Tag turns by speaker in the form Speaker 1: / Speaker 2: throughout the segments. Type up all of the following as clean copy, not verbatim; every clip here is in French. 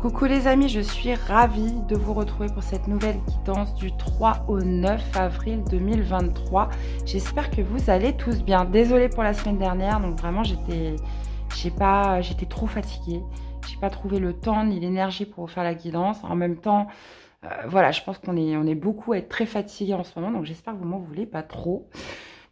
Speaker 1: Coucou les amis, je suis ravie de vous retrouver pour cette nouvelle guidance du 3 au 9 avril 2023. J'espère que vous allez tous bien. Désolée pour la semaine dernière, donc vraiment j'étais trop fatiguée. J'ai pas trouvé le temps ni l'énergie pour vous faire la guidance. En même temps, voilà, je pense qu'on est beaucoup à être très fatigués en ce moment, donc j'espère que vous m'en voulez pas trop.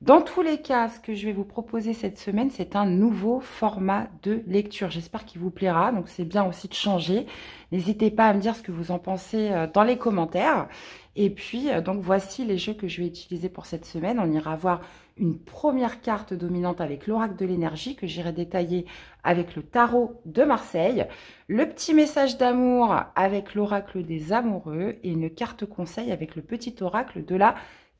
Speaker 1: Dans tous les cas, ce que je vais vous proposer cette semaine, c'est un nouveau format de lecture. J'espère qu'il vous plaira, donc c'est bien aussi de changer. N'hésitez pas à me dire ce que vous en pensez dans les commentaires. Et puis, donc voici les jeux que je vais utiliser pour cette semaine. On ira voir une première carte dominante avec l'oracle de l'énergie que j'irai détailler avec le tarot de Marseille. Le petit message d'amour avec l'oracle des amoureux et une carte conseil avec le petit oracle de la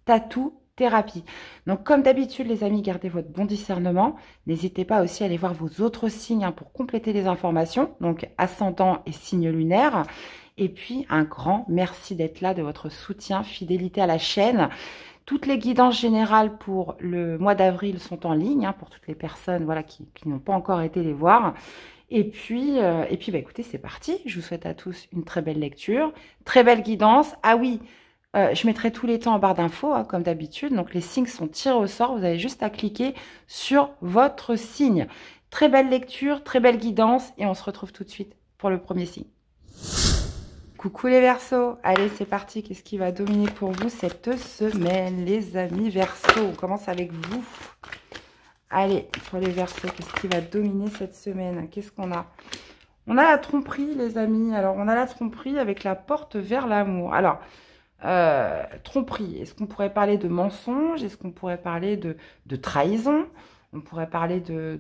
Speaker 1: tatou thérapie. Donc comme d'habitude les amis, gardez votre bon discernement. N'hésitez pas aussi à aller voir vos autres signes pour compléter les informations, donc ascendant et signe lunaire. Et puis un grand merci d'être là, de votre soutien, fidélité à la chaîne. Toutes les guidances générales pour le mois d'avril sont en ligne, pour toutes les personnes voilà, qui n'ont pas encore été les voir. Et puis bah, écoutez, c'est parti. Je vous souhaite à tous une très belle lecture, très belle guidance. Ah oui, je mettrai tous les temps en barre d'infos, comme d'habitude. Donc, les signes sont tirés au sort. Vous avez juste à cliquer sur votre signe. Très belle lecture, très belle guidance. Et on se retrouve tout de suite pour le premier signe. Coucou les Verseaux. Allez, c'est parti. Qu'est-ce qui va dominer pour vous cette semaine, les amis Verseaux? On commence avec vous. Allez, pour les Verseaux, qu'est-ce qui va dominer cette semaine? Qu'est-ce qu'on a? On a la tromperie, les amis. Alors, on a la tromperie avec la porte vers l'amour. Alors... tromperie, est-ce qu'on pourrait parler de mensonge? Est-ce qu'on pourrait parler de trahison? On pourrait parler de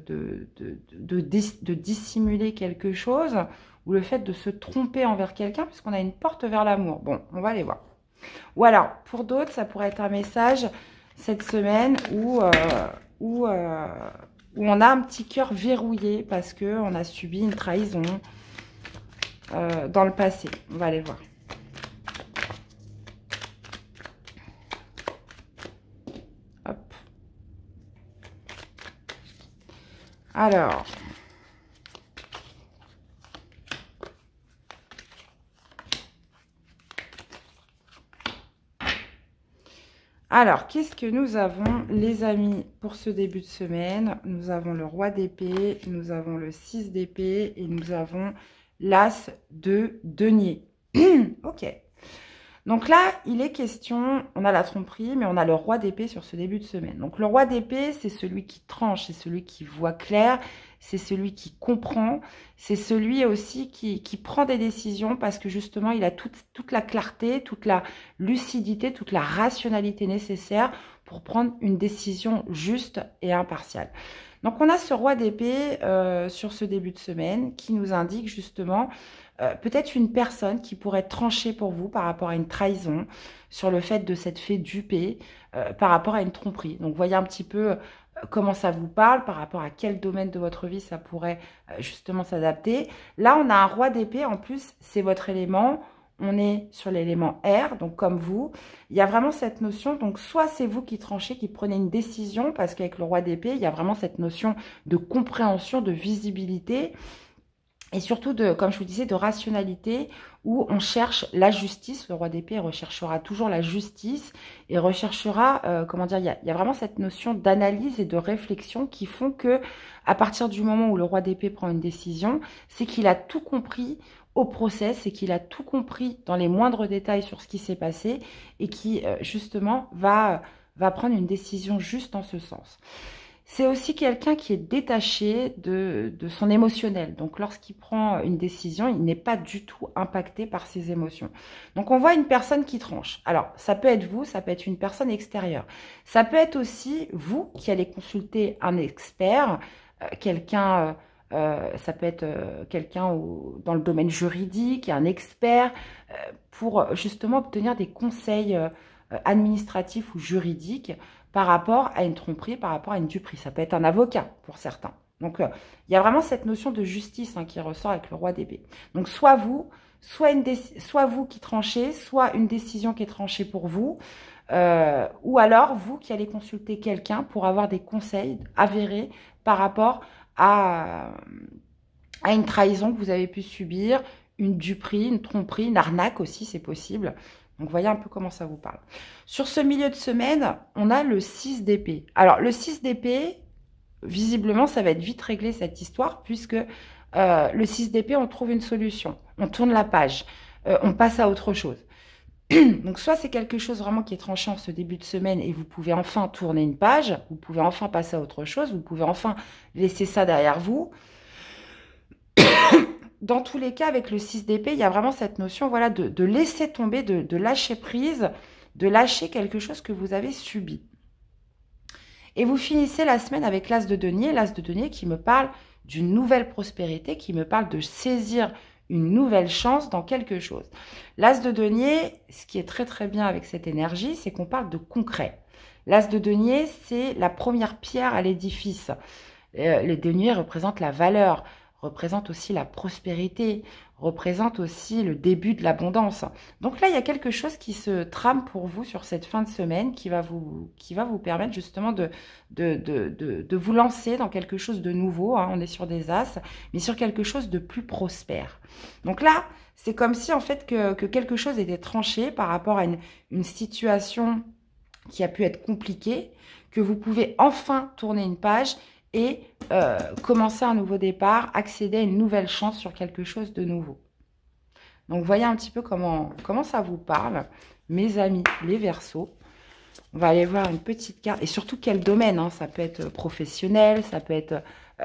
Speaker 1: dissimuler quelque chose, ou le fait de se tromper envers quelqu'un, puisqu'on a une porte vers l'amour. Bon, on va aller voir. Ou alors, pour d'autres, ça pourrait être un message cette semaine où on a un petit cœur verrouillé parce qu'on a subi une trahison dans le passé. On va aller voir. Alors, qu'est-ce que nous avons, les amis, pour ce début de semaine? Nous avons le roi d'épée, nous avons le 6 d'épée et nous avons l'as de denier. Ok. Donc là, il est question, on a la tromperie, mais on a le roi d'épée sur ce début de semaine. Donc le roi d'épée, c'est celui qui tranche, c'est celui qui voit clair, c'est celui qui comprend, c'est celui aussi qui prend des décisions parce que justement, il a toute la clarté, toute la lucidité, toute la rationalité nécessaire pour prendre une décision juste et impartiale. Donc on a ce roi d'épée sur ce début de semaine qui nous indique justement peut-être une personne qui pourrait trancher pour vous par rapport à une trahison, sur le fait de s'être fait duper par rapport à une tromperie. Donc voyez un petit peu comment ça vous parle, par rapport à quel domaine de votre vie ça pourrait justement s'adapter. Là on a un roi d'épée, en plus c'est votre élément. On est sur l'élément air, donc comme vous, il y a vraiment cette notion, donc soit c'est vous qui tranchez, qui prenez une décision, parce qu'avec le roi d'épée, il y a vraiment cette notion de compréhension, de visibilité, et surtout, comme je vous disais, de rationalité, où on cherche la justice. Le roi d'épée recherchera toujours la justice, et recherchera, comment dire, il y a vraiment cette notion d'analyse et de réflexion qui font que, à partir du moment où le roi d'épée prend une décision, c'est qu'il a tout compris au process et qu'il a tout compris dans les moindres détails sur ce qui s'est passé et qui, justement, va prendre une décision juste en ce sens. C'est aussi quelqu'un qui est détaché de son émotionnel. Donc, lorsqu'il prend une décision, il n'est pas du tout impacté par ses émotions. Donc, on voit une personne qui tranche. Alors, ça peut être vous, ça peut être une personne extérieure. Ça peut être aussi vous qui allez consulter un expert, quelqu'un... ça peut être quelqu'un dans le domaine juridique, un expert, pour justement obtenir des conseils administratifs ou juridiques par rapport à une tromperie, par rapport à une duperie. Ça peut être un avocat pour certains. Donc, il y a vraiment cette notion de justice qui ressort avec le roi d'épée. Donc, soit vous qui tranchez, soit une décision qui est tranchée pour vous, ou alors vous qui allez consulter quelqu'un pour avoir des conseils avérés par rapport à une trahison que vous avez pu subir, une duperie, une tromperie, une arnaque aussi, c'est possible. Donc, voyez un peu comment ça vous parle. Sur ce milieu de semaine, on a le 6 d'épée. Alors, le 6 d'épée, visiblement, ça va être vite réglé cette histoire, puisque le 6 d'épée, on trouve une solution. On tourne la page. On passe à autre chose. Donc, soit c'est quelque chose vraiment qui est tranchant ce début de semaine et vous pouvez enfin tourner une page, vous pouvez enfin passer à autre chose, vous pouvez enfin laisser ça derrière vous. Dans tous les cas, avec le 6 d'épée, il y a vraiment cette notion voilà, de laisser tomber, de lâcher prise, de lâcher quelque chose que vous avez subi. Et vous finissez la semaine avec l'As de denier qui me parle d'une nouvelle prospérité, qui me parle de saisir une nouvelle chance dans quelque chose. L'As de denier, ce qui est très très bien avec cette énergie, c'est qu'on parle de concret. L'As de denier, c'est la première pierre à l'édifice. Les deniers représentent la valeur, représentent aussi la prospérité, représentent aussi le début de l'abondance. Donc là, il y a quelque chose qui se trame pour vous sur cette fin de semaine qui va vous permettre justement de vous lancer dans quelque chose de nouveau. Hein. On est sur des As, mais sur quelque chose de plus prospère. Donc là, c'est comme si en fait que quelque chose était tranché par rapport à une situation qui a pu être compliquée, que vous pouvez enfin tourner une page et commencer un nouveau départ, accéder à une nouvelle chance sur quelque chose de nouveau. Donc, voyez un petit peu comment ça vous parle, mes amis, les Verseaux. On va aller voir une petite carte, et surtout quel domaine, hein. Ça peut être professionnel, ça peut être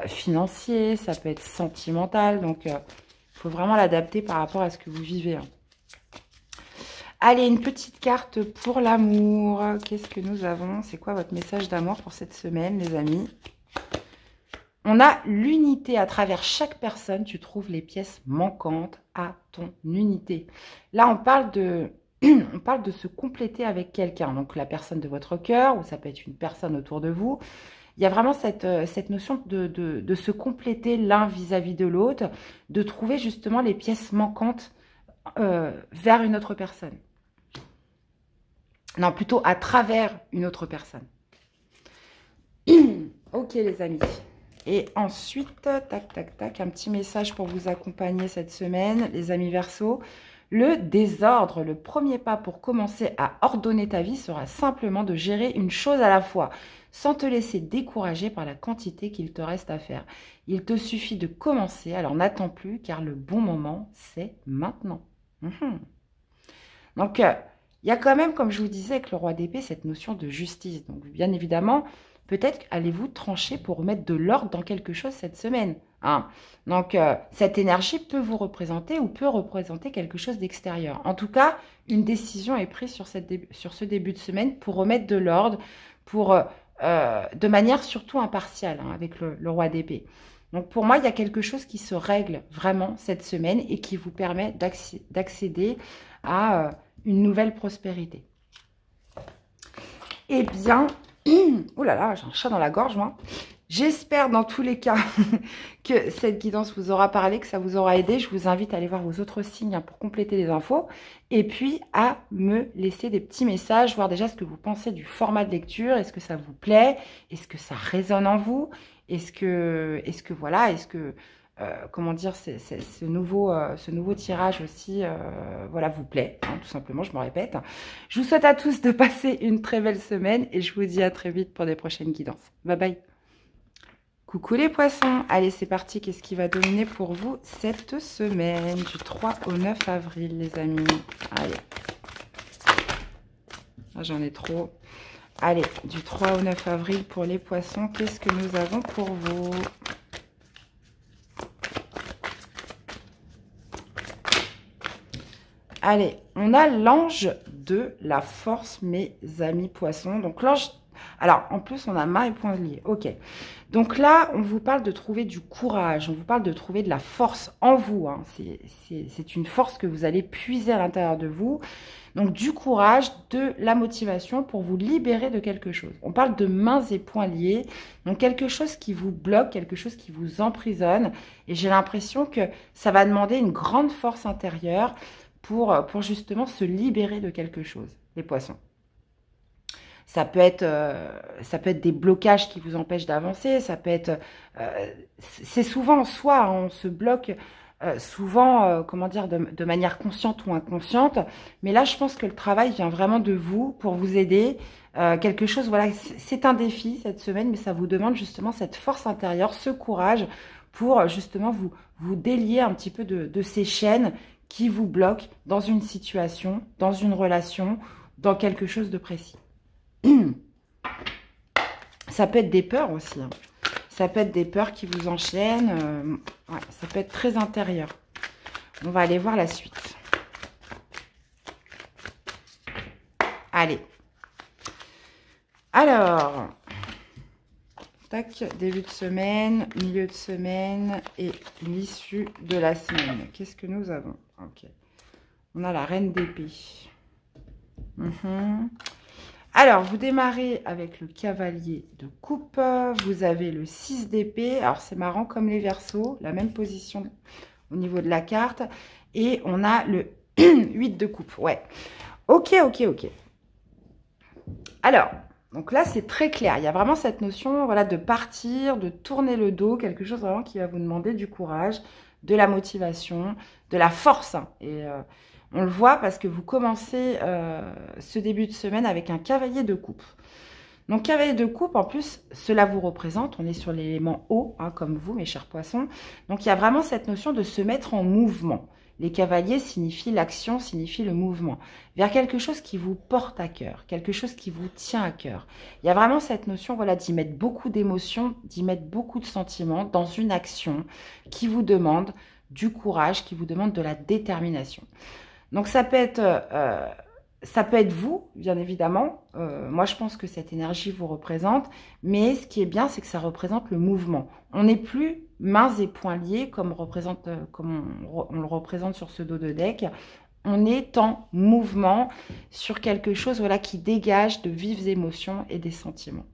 Speaker 1: financier, ça peut être sentimental, donc il faut vraiment l'adapter par rapport à ce que vous vivez. Hein. Allez, une petite carte pour l'amour. Qu'est-ce que nous avons? C'est quoi votre message d'amour pour cette semaine, les amis? On a l'unité. À travers chaque personne, tu trouves les pièces manquantes à ton unité. Là, on parle de se compléter avec quelqu'un. Donc, la personne de votre cœur, ou ça peut être une personne autour de vous. Il y a vraiment cette notion de se compléter l'un vis-à-vis de l'autre, de trouver justement les pièces manquantes vers une autre personne. Non, plutôt à travers une autre personne. Ok, les amis. Et ensuite, tac, tac, tac, un petit message pour vous accompagner cette semaine, les amis Verseaux. Le désordre, le premier pas pour commencer à ordonner ta vie sera simplement de gérer une chose à la fois, sans te laisser décourager par la quantité qu'il te reste à faire. Il te suffit de commencer, alors n'attends plus, car le bon moment, c'est maintenant. Donc, il y a quand même, comme je vous disais avec le roi d'épée, cette notion de justice. Donc, bien évidemment, peut-être allez-vous trancher pour remettre de l'ordre dans quelque chose cette semaine. Hein. Donc, cette énergie peut vous représenter ou peut représenter quelque chose d'extérieur. En tout cas, une décision est prise sur ce début de semaine pour remettre de l'ordre, de manière surtout impartiale, hein, avec le roi d'épée. Donc, pour moi, il y a quelque chose qui se règle vraiment cette semaine et qui vous permet d'accéder à une nouvelle prospérité. Eh bien, oh là là, j'ai un chat dans la gorge, moi. J'espère dans tous les cas que cette guidance vous aura parlé, que ça vous aura aidé. Je vous invite à aller voir vos autres signes pour compléter les infos. Et puis, à me laisser des petits messages, voir déjà ce que vous pensez du format de lecture. Est-ce que ça vous plaît? Est-ce que ça résonne en vous? Est-ce que comment dire, ce nouveau tirage aussi, voilà, vous plaît, hein, tout simplement, je me répète. Je vous souhaite à tous de passer une très belle semaine et je vous dis à très vite pour des prochaines guidances. Bye bye. Coucou les poissons. Allez, c'est parti. Qu'est-ce qui va dominer pour vous cette semaine du 3 au 9 avril, les amis? Allez. Ah, j'en ai trop. Allez, du 3 au 9 avril pour les poissons, qu'est-ce que nous avons pour vous? Allez, on a l'ange de la force, mes amis poissons. Donc l'ange... Alors, en plus, on a mât et point lié. Ok. Donc là, on vous parle de trouver du courage. On vous parle de trouver de la force en vous. Hein. C'est une force que vous allez puiser à l'intérieur de vous. Donc, du courage, de la motivation pour vous libérer de quelque chose. On parle de mains et poings liés. Donc, quelque chose qui vous bloque, quelque chose qui vous emprisonne. Et j'ai l'impression que ça va demander une grande force intérieure pour justement se libérer de quelque chose, les poissons. Ça peut être des blocages qui vous empêchent d'avancer. Ça peut être... c'est souvent en soi, hein, on se bloque souvent, comment dire, de manière consciente ou inconsciente. Mais là, je pense que le travail vient vraiment de vous pour vous aider. Quelque chose, voilà, c'est un défi cette semaine, mais ça vous demande justement cette force intérieure, ce courage pour justement vous délier un petit peu de ces chaînes qui vous bloquent dans une situation, dans une relation, dans quelque chose de précis. Ça peut être des peurs aussi, hein. Ça peut être des peurs qui vous enchaînent. Ouais, ça peut être très intérieur. On va aller voir la suite. Allez. Alors, tac, début de semaine, milieu de semaine et l'issue de la semaine. Qu'est-ce que nous avons? Ok. On a la reine d'épée. Alors, vous démarrez avec le cavalier de coupe. Vous avez le 6 d'épée. Alors, c'est marrant comme les Verseaux. La même position au niveau de la carte. Et on a le 8 de coupe. Ouais. Ok, ok, ok. Alors, donc là, c'est très clair. Il y a vraiment cette notion, voilà, de partir, de tourner le dos. Quelque chose vraiment qui va vous demander du courage, de la motivation, de la force. Et on le voit parce que vous commencez ce début de semaine avec un cavalier de coupe. Donc, cavalier de coupe, en plus, cela vous représente. On est sur l'élément eau, hein, comme vous, mes chers poissons. Donc, il y a vraiment cette notion de se mettre en mouvement. Les cavaliers signifient l'action, signifient le mouvement. Vers quelque chose qui vous porte à cœur, quelque chose qui vous tient à cœur. Il y a vraiment cette notion, voilà, d'y mettre beaucoup d'émotions, d'y mettre beaucoup de sentiments dans une action qui vous demande du courage, qui vous demande de la détermination. Donc, ça peut être vous, bien évidemment. Moi, je pense que cette énergie vous représente. Mais ce qui est bien, c'est que ça représente le mouvement. On n'est plus mains et poings liés comme on le représente sur ce dos de deck. On est en mouvement sur quelque chose, voilà, qui dégage de vives émotions et des sentiments.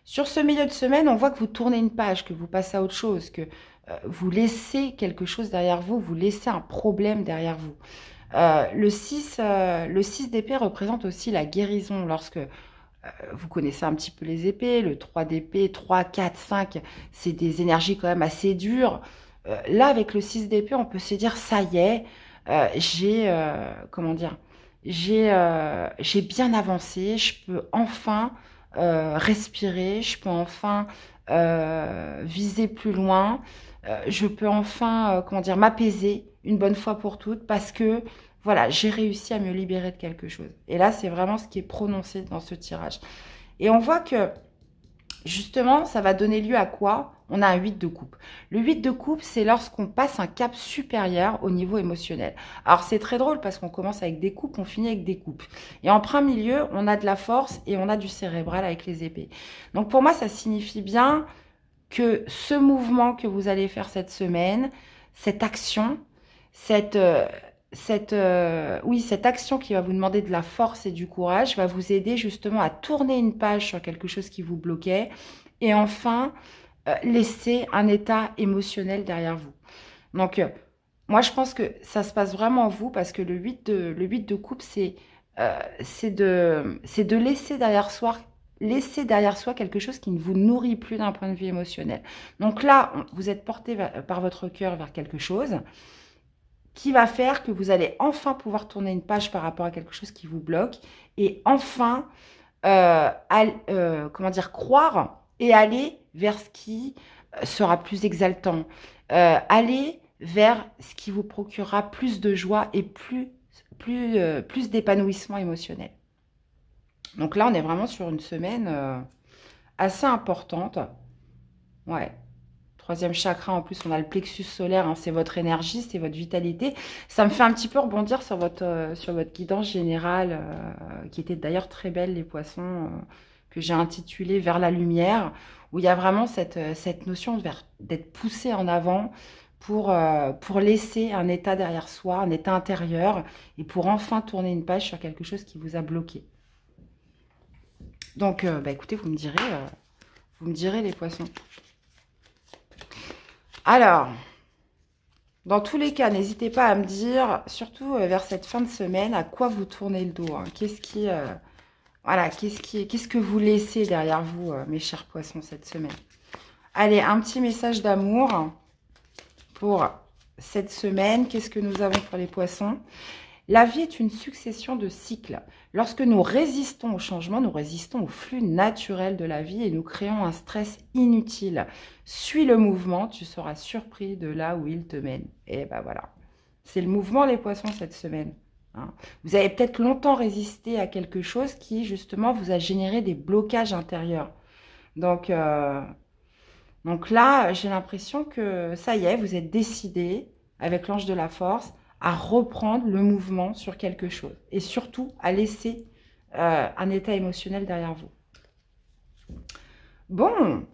Speaker 1: Sur ce milieu de semaine, on voit que vous tournez une page, que vous passez à autre chose, que vous laissez quelque chose derrière vous, vous laissez un problème derrière vous. Le 6 d'épée représente aussi la guérison. Lorsque vous connaissez un petit peu les épées, le 3 d'épée, 3, 4, 5, c'est des énergies quand même assez dures. Là, avec le 6 d'épée, on peut se dire, ça y est, comment dire, j'ai bien avancé, je peux enfin respirer, je peux enfin viser plus loin, je peux enfin, comment dire, m'apaiser une bonne fois pour toutes parce que voilà, j'ai réussi à me libérer de quelque chose. Et là, c'est vraiment ce qui est prononcé dans ce tirage. Et on voit que, justement, ça va donner lieu à quoi? On a un 8 de coupe. Le 8 de coupe, c'est lorsqu'on passe un cap supérieur au niveau émotionnel. Alors, c'est très drôle parce qu'on commence avec des coupes, on finit avec des coupes. Et en plein milieu, on a de la force et on a du cérébral avec les épées. Donc, pour moi, ça signifie bien que ce mouvement que vous allez faire cette semaine, cette action, cette action qui va vous demander de la force et du courage va vous aider justement à tourner une page sur quelque chose qui vous bloquait et enfin laisser un état émotionnel derrière vous. Donc, moi, je pense que ça se passe vraiment en vous parce que le 8 de coupe, c'est de laisser derrière soi quelque chose qui ne vous nourrit plus d'un point de vue émotionnel. Donc là, vous êtes porté par votre cœur vers quelque chose qui va faire que vous allez enfin pouvoir tourner une page par rapport à quelque chose qui vous bloque et enfin, comment dire, croire et aller vers ce qui sera plus exaltant. Aller vers ce qui vous procurera plus de joie et plus d'épanouissement émotionnel. Donc là, on est vraiment sur une semaine assez importante. Ouais. Troisième chakra, en plus, on a le plexus solaire, hein, c'est votre énergie, c'est votre vitalité. Ça me fait un petit peu rebondir sur votre guidance générale, qui était d'ailleurs très belle, les poissons, que j'ai intitulée Vers la lumière, où il y a vraiment cette notion d'être poussé en avant pour laisser un état derrière soi, un état intérieur, et pour enfin tourner une page sur quelque chose qui vous a bloqué. Donc, écoutez, vous me direz les poissons. Alors, dans tous les cas, n'hésitez pas à me dire, surtout vers cette fin de semaine, à quoi vous tournez le dos. Hein. Qu'est-ce que vous laissez derrière vous, mes chers poissons, cette semaine? Allez, un petit message d'amour pour cette semaine, qu'est-ce que nous avons pour les poissons? La vie est une succession de cycles. Lorsque nous résistons au changement, nous résistons au flux naturel de la vie et nous créons un stress inutile. Suis le mouvement, tu seras surpris de là où il te mène. Et ben voilà. C'est le mouvement, les poissons, cette semaine. Hein. Vous avez peut-être longtemps résisté à quelque chose qui, justement, vous a généré des blocages intérieurs. Donc là, j'ai l'impression que ça y est, vous êtes décidé, avec l'ange de la force, à reprendre le mouvement sur quelque chose. Et surtout, à laisser un état émotionnel derrière vous. Bon,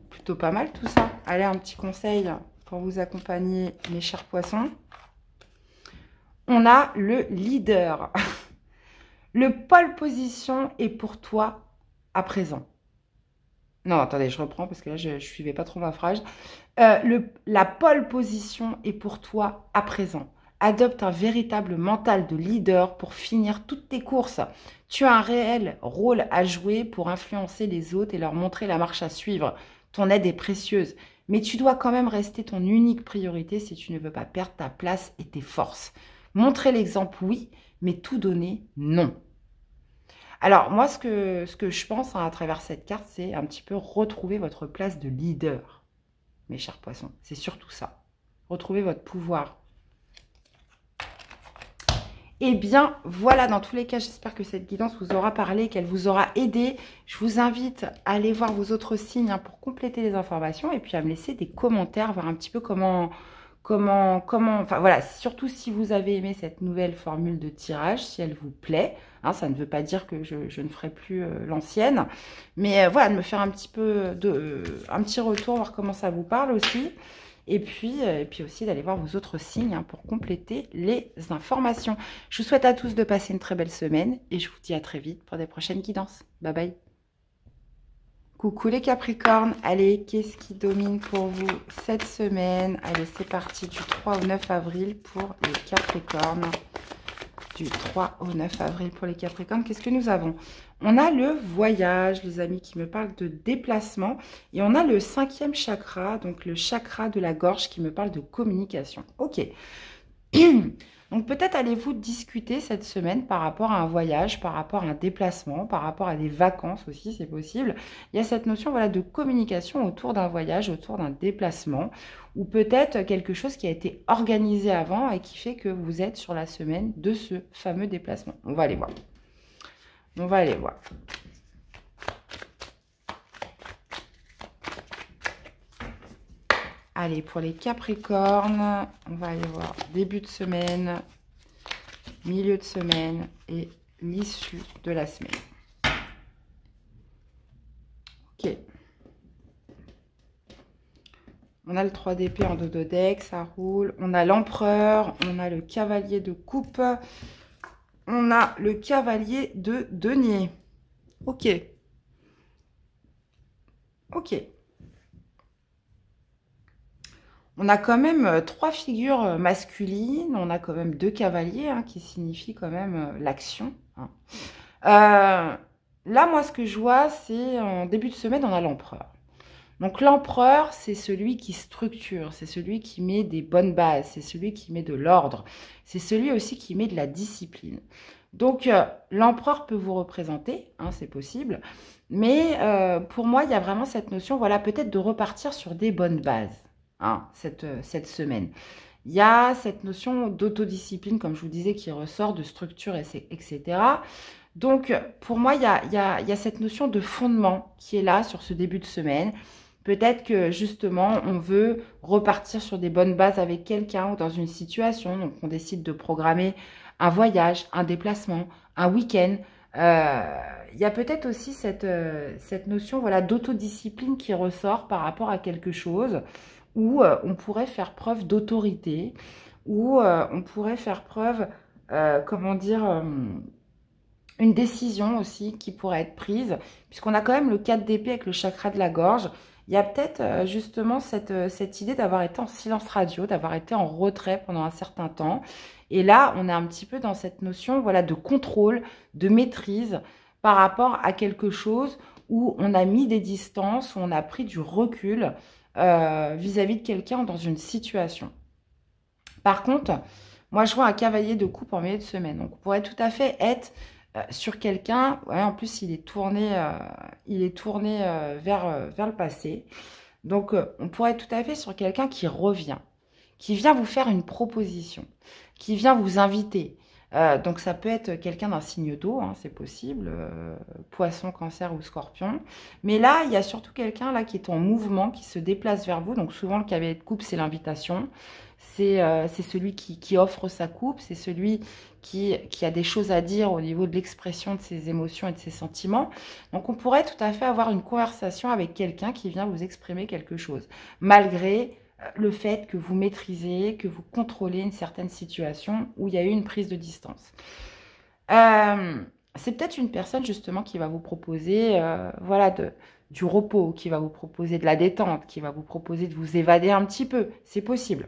Speaker 1: plutôt pas mal tout ça. Allez, un petit conseil pour vous accompagner, mes chers poissons. On a le leader. Le pole position est pour toi à présent. Non, attendez, je reprends parce que là, je ne suivais pas trop ma phrase. La pole position est pour toi à présent. Adopte un véritable mental de leader pour finir toutes tes courses. Tu as un réel rôle à jouer pour influencer les autres et leur montrer la marche à suivre. Ton aide est précieuse, mais tu dois quand même rester ton unique priorité si tu ne veux pas perdre ta place et tes forces. Montrer l'exemple, oui, mais tout donner, non. Alors, moi, ce que je pense à travers cette carte, c'est un petit peu retrouver votre place de leader, mes chers poissons. C'est surtout ça. Retrouver votre pouvoir. Eh bien, voilà, dans tous les cas, j'espère que cette guidance vous aura parlé, qu'elle vous aura aidé. Je vous invite à aller voir vos autres signes pour compléter les informations et puis à me laisser des commentaires, voir un petit peu comment, enfin voilà, surtout si vous avez aimé cette nouvelle formule de tirage, si elle vous plaît. Hein, ça ne veut pas dire que je ne ferai plus l'ancienne, mais voilà, de me faire un petit peu un petit retour, voir comment ça vous parle aussi. Et puis aussi d'aller voir vos autres signes pour compléter les informations. Je vous souhaite à tous de passer une très belle semaine et je vous dis à très vite pour des prochaines guidances. Bye bye. Coucou les Capricornes. Allez, qu'est-ce qui domine pour vous cette semaine? Allez, c'est parti du 3 au 9 avril pour les Capricornes. Du 3 au 9 avril pour les Capricornes. Qu'est-ce que nous avons? On a le voyage, les amis, qui me parle de déplacement. Et on a le 5e chakra, donc le chakra de la gorge, qui me parle de communication. Ok. Donc peut-être allez-vous discuter cette semaine par rapport à un voyage, par rapport à un déplacement, par rapport à des vacances aussi, c'est possible. Il y a cette notion voilà, de communication autour d'un voyage, autour d'un déplacement, ou peut-être quelque chose qui a été organisé avant et qui fait que vous êtes sur la semaine de ce fameux déplacement. On va aller voir. On va aller voir. Allez, pour les Capricornes, on va aller voir début de semaine, milieu de semaine et l'issue de la semaine. Ok. On a le 3 d'épée en dos de deck, ça roule. On a l'empereur, on a le cavalier de coupe, on a le cavalier de denier. Ok. Ok. On a quand même 3 figures masculines, on a quand même 2 cavaliers qui signifient quand même l'action. Là, moi, ce que je vois, c'est en début de semaine, on a l'empereur. Donc l'empereur, c'est celui qui structure, c'est celui qui met des bonnes bases, c'est celui qui met de l'ordre, c'est celui aussi qui met de la discipline. Donc l'empereur peut vous représenter, c'est possible, mais pour moi, il y a vraiment cette notion, voilà, peut-être de repartir sur des bonnes bases. Cette semaine. Il y a cette notion d'autodiscipline, comme je vous disais, qui ressort, de structure, etc. Donc, pour moi, il y a cette notion de fondement qui est là sur ce début de semaine. Peut-être que, justement, on veut repartir sur des bonnes bases avec quelqu'un ou dans une situation. Donc, on décide de programmer un voyage, un déplacement, un week-end. Il y a peut-être aussi cette notion voilà, d'autodiscipline qui ressort par rapport à quelque chose où on pourrait faire preuve d'autorité, où on pourrait faire preuve, comment dire, une décision aussi qui pourrait être prise, puisqu'on a quand même le 4 d'épée avec le chakra de la gorge. Il y a peut-être justement cette idée d'avoir été en silence radio, d'avoir été en retrait pendant un certain temps. Et là, on est un petit peu dans cette notion voilà, de contrôle, de maîtrise par rapport à quelque chose où on a mis des distances, où on a pris du recul vis-à-vis de quelqu'un dans une situation. Par contre, moi, je vois un cavalier de coupe en milieu de semaine. Donc, on pourrait tout à fait être sur quelqu'un. Ouais, en plus, il est tourné, vers le passé. Donc, on pourrait être tout à fait sur quelqu'un qui revient, qui vient vous faire une proposition, qui vient vous inviter. Donc, ça peut être quelqu'un d'un signe d'eau, hein, c'est possible, poisson, cancer ou scorpion. Mais là, il y a surtout quelqu'un là qui est en mouvement, qui se déplace vers vous. Donc, souvent, le cavalier de coupe, c'est l'invitation. C'est celui qui offre sa coupe, c'est celui qui a des choses à dire au niveau de l'expression de ses émotions et de ses sentiments. Donc, on pourrait tout à fait avoir une conversation avec quelqu'un qui vient vous exprimer quelque chose, malgré le fait que vous maîtrisez, que vous contrôlez une certaine situation où il y a eu une prise de distance. C'est peut-être une personne justement qui va vous proposer voilà, du repos, qui va vous proposer de la détente, qui va vous proposer de vous évader un petit peu. C'est possible.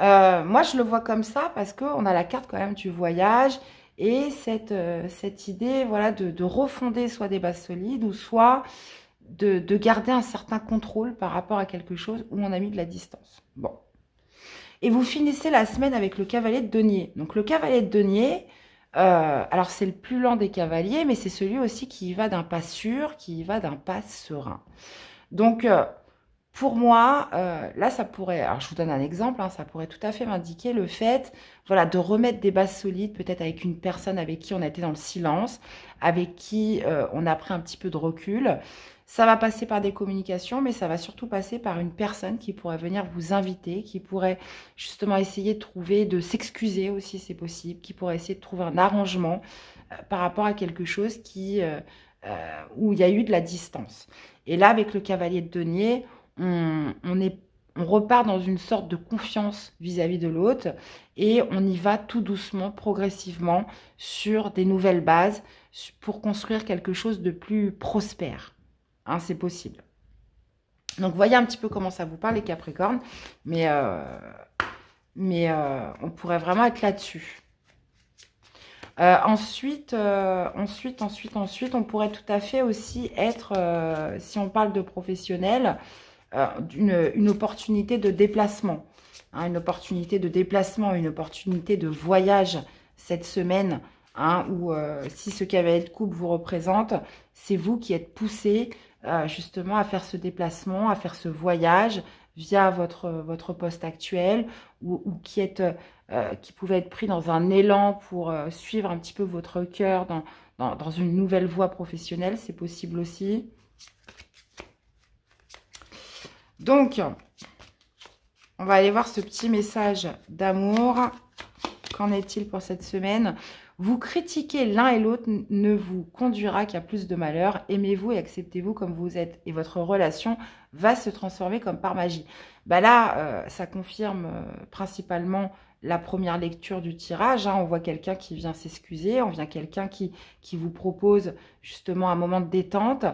Speaker 1: Moi, je le vois comme ça parce qu'on a la carte quand même du voyage et cette idée voilà, de refonder soit des bases solides ou soit de garder un certain contrôle par rapport à quelque chose où on a mis de la distance. Bon. Et vous finissez la semaine avec le cavalier de denier. Donc, le cavalier de denier, alors c'est le plus lent des cavaliers, mais c'est celui aussi qui y va d'un pas sûr, qui y va d'un pas serein. Donc, pour moi, là, ça pourrait, alors je vous donne un exemple, hein, ça pourrait tout à fait m'indiquer le fait, voilà, de remettre des bases solides, peut-être avec une personne avec qui on a été dans le silence, avec qui on a pris un petit peu de recul. Ça va passer par des communications, mais ça va surtout passer par une personne qui pourrait venir vous inviter, qui pourrait justement essayer de trouver, de s'excuser aussi, c'est possible, qui pourrait essayer de trouver un arrangement par rapport à quelque chose où il y a eu de la distance. Et là, avec le cavalier de denier, on repart dans une sorte de confiance vis-à-vis de l'autre et on y va tout doucement, progressivement, sur des nouvelles bases pour construire quelque chose de plus prospère. Hein, c'est possible. Donc, voyez un petit peu comment ça vous parle, les Capricornes. Mais on pourrait vraiment être là-dessus. Ensuite, on pourrait tout à fait aussi être, si on parle de professionnel, une opportunité de déplacement. Hein, une opportunité de déplacement, une opportunité de voyage cette semaine. Hein, où si ce cavalier de coupe vous représente, c'est vous qui êtes poussé justement à faire ce déplacement, à faire ce voyage via votre poste actuel ou qui pouvait être pris dans un élan pour suivre un petit peu votre cœur dans une nouvelle voie professionnelle, c'est possible aussi. Donc, on va aller voir ce petit message d'amour. Qu'en est-il pour cette semaine ? Vous critiquer l'un et l'autre ne vous conduira qu'à plus de malheur. Aimez-vous et acceptez-vous comme vous êtes. Et votre relation va se transformer comme par magie. Bah là, ça confirme principalement la première lecture du tirage. Hein. On voit quelqu'un qui vient s'excuser. On voit quelqu'un qui vous propose justement un moment de détente.